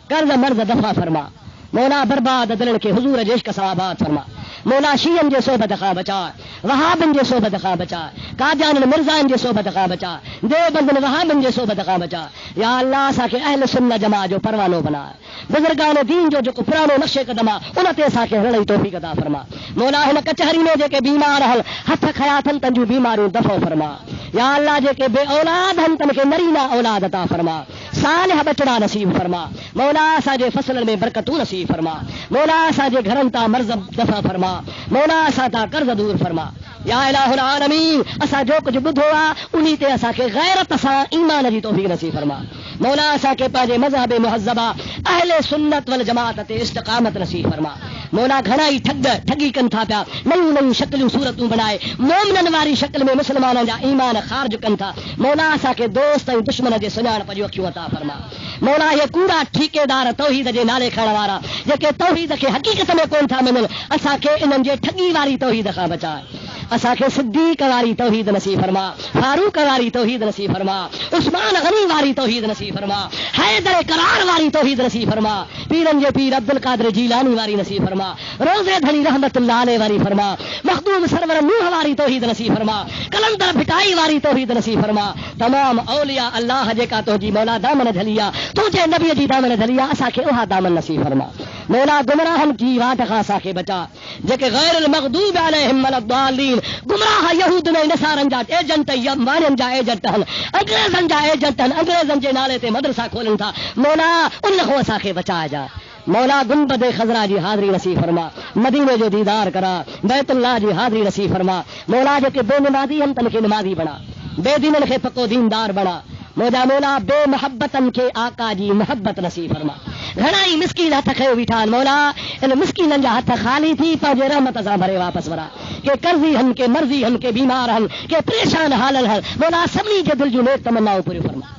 S1: قرض مرض دفع فرما مولا برباد دلن کے حضور جیش کا ثوابات فرما مولا شیعن جو صحبت خواہ بچا وہابن جو صحبت خواہ بچا قادیان مرزان جو صحبت خواہ بچا دیوبندن وہابن جو صحبت خواہ بچا یا اللہ سا کے اہل سنت جماع جو پروانو بنا بزرگان دین جو پرانو نقشے قدمہ انہاں تے سا کے رڑی توفیق عطا فرما مولا ہن کچہری میں جے کے بیمار ہل ہتھ کھیاتن تن جو بیماریوں دفع فرما یا اللہ جے کے بے اولاد ہن تن کے نرینا اولاد عطا فرما صالح بچڑا نصیب فرما مولا ساجے فصل میں برکتوں نصیب فرما مولا ساجے گھرن تا مرض دفع فرما مولا سا تا قرض دور فرما یا الہ العالمین اسا جو کچھ بدھوا انہی تے اسا کے غیرت سا ایمان جی توفیق نصیب فرما مولا اسا کے پاجے مذہب مہذبہ اہل سنت والجماعت تے استقامت نصیب فرما مولا گھنائی ٹھگی کن تھا پیا نئی نئی شکلوں صورتوں بنائے مومنن واری شکل میں مسلمانوں جا ایمان خارج کن تھا مولا اسا کے دوست ۽ دشمن جے سناण پجو کیوں عطا فرما مولا یہ کوڑا ٹھیکیدار توحید جے نالے کھڑ وارا جے توحید کے حقیقت میں کون تھا منن اسا کے انن جے ٹھگی واری توحید کا بچائے اسا کے صدیق واری توحید نصیب فرما فاروق واری توحید نصیب فرما عثمان غنی واری توحید نصیب فرما حیدر قرار واری توحید نصیب فرما پیرن جے پیر عبد القادر جیلانی واری نصیب فرما روزے دھنی رحمت اللہ علیہ واری فرما مخدوم سرور نوح واری توحید نصیب فرما کلندر بھٹائی واری توحید نصیب فرما تمام اولیاء اللہ جے کا تو جی مولا دامن جھلیا تجھے نبی جی دامن جھلیا اسا کے اوہا دامن نصیب فرما مولا گمراہن کی واٹ خاصا کے بچا جے کہ غیر المغضوب علیہم ولا الضالین گمراہ یہود نے نصارن جا ایجنٹ یمانن جا ایجنٹ ہن انگریزن جا ایجنٹ ہن انگریزن جے نالے تے مدرسہ کھولن تھا مولا ان کو اسا کے بچا جا مولا گنبد خضرا جی حاضری نصیب فرما مدینے جو دیدار کرا بیت اللہ جی حاضری نصیب فرما مولا جو کہ بے نمازی ہم تن کے نمازی بنا بے دینن کے پکو دیندار بنا مولا بے محبتن کے آقا جی محبت نصیب فرما گھنائی مسکین ہاتھ کھے بیٹھان مولا ان مسکینن جا ہاتھ خالی تھی پاجے رحمت سے بھرے واپس ورا کہ قرضی ہن کے مرضی ہن کے بیمار ہن کہ پریشان حالن ہن مولا سبنی کے دل جو نیک تمناؤں پوری فرما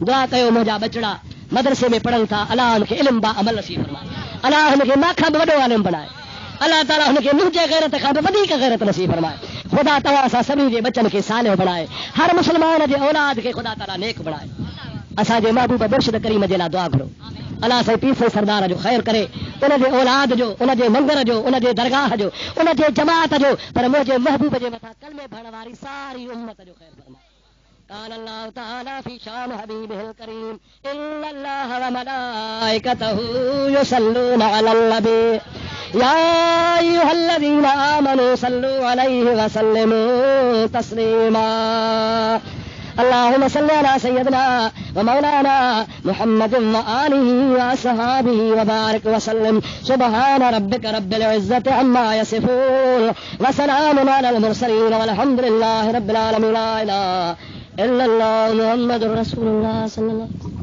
S1: دعا کیو مجا بچڑا مدرسے میں پڑھن تھا اللہ ان کے علم با عمل نصیب فرمائے اللہ ان کے ماکھا بڑو عالم بنائے اللہ تعالیٰ ان کے نوجے غیرت خاب ودیک غیرت نصیب فرمائے خدا تعالیٰ سا سبھی جے بچن کے صالح بنائے ہر مسلمان جے اولاد کے خدا تعالیٰ نیک بنائے اسا جے محبوب مرشد کریم جے لا دعا کرو اللہ سے پیس سردار جو خیر کرے ان جے اولاد جو ان جے منگر جو ان جے درگاہ جو ان جے جماعت جو پر مجھے محبوب جے متا کلمے بھڑ واری ساری امت جو خیر فرمائے قال الله تعالى في شان حبيبه الكريم إن الله وملائكته يصلون على النبي يا أيها الذين آمنوا صلوا عليه وسلموا تسليما اللهم صل على سيدنا ومولانا محمد وآله وأصحابه وبارك وسلم سبحان ربك رب العزة عما يصفون وسلام على المرسلين والحمد لله رب العالمين لا إله إلا الله محمد رسول الله صلى الله عليه وسلم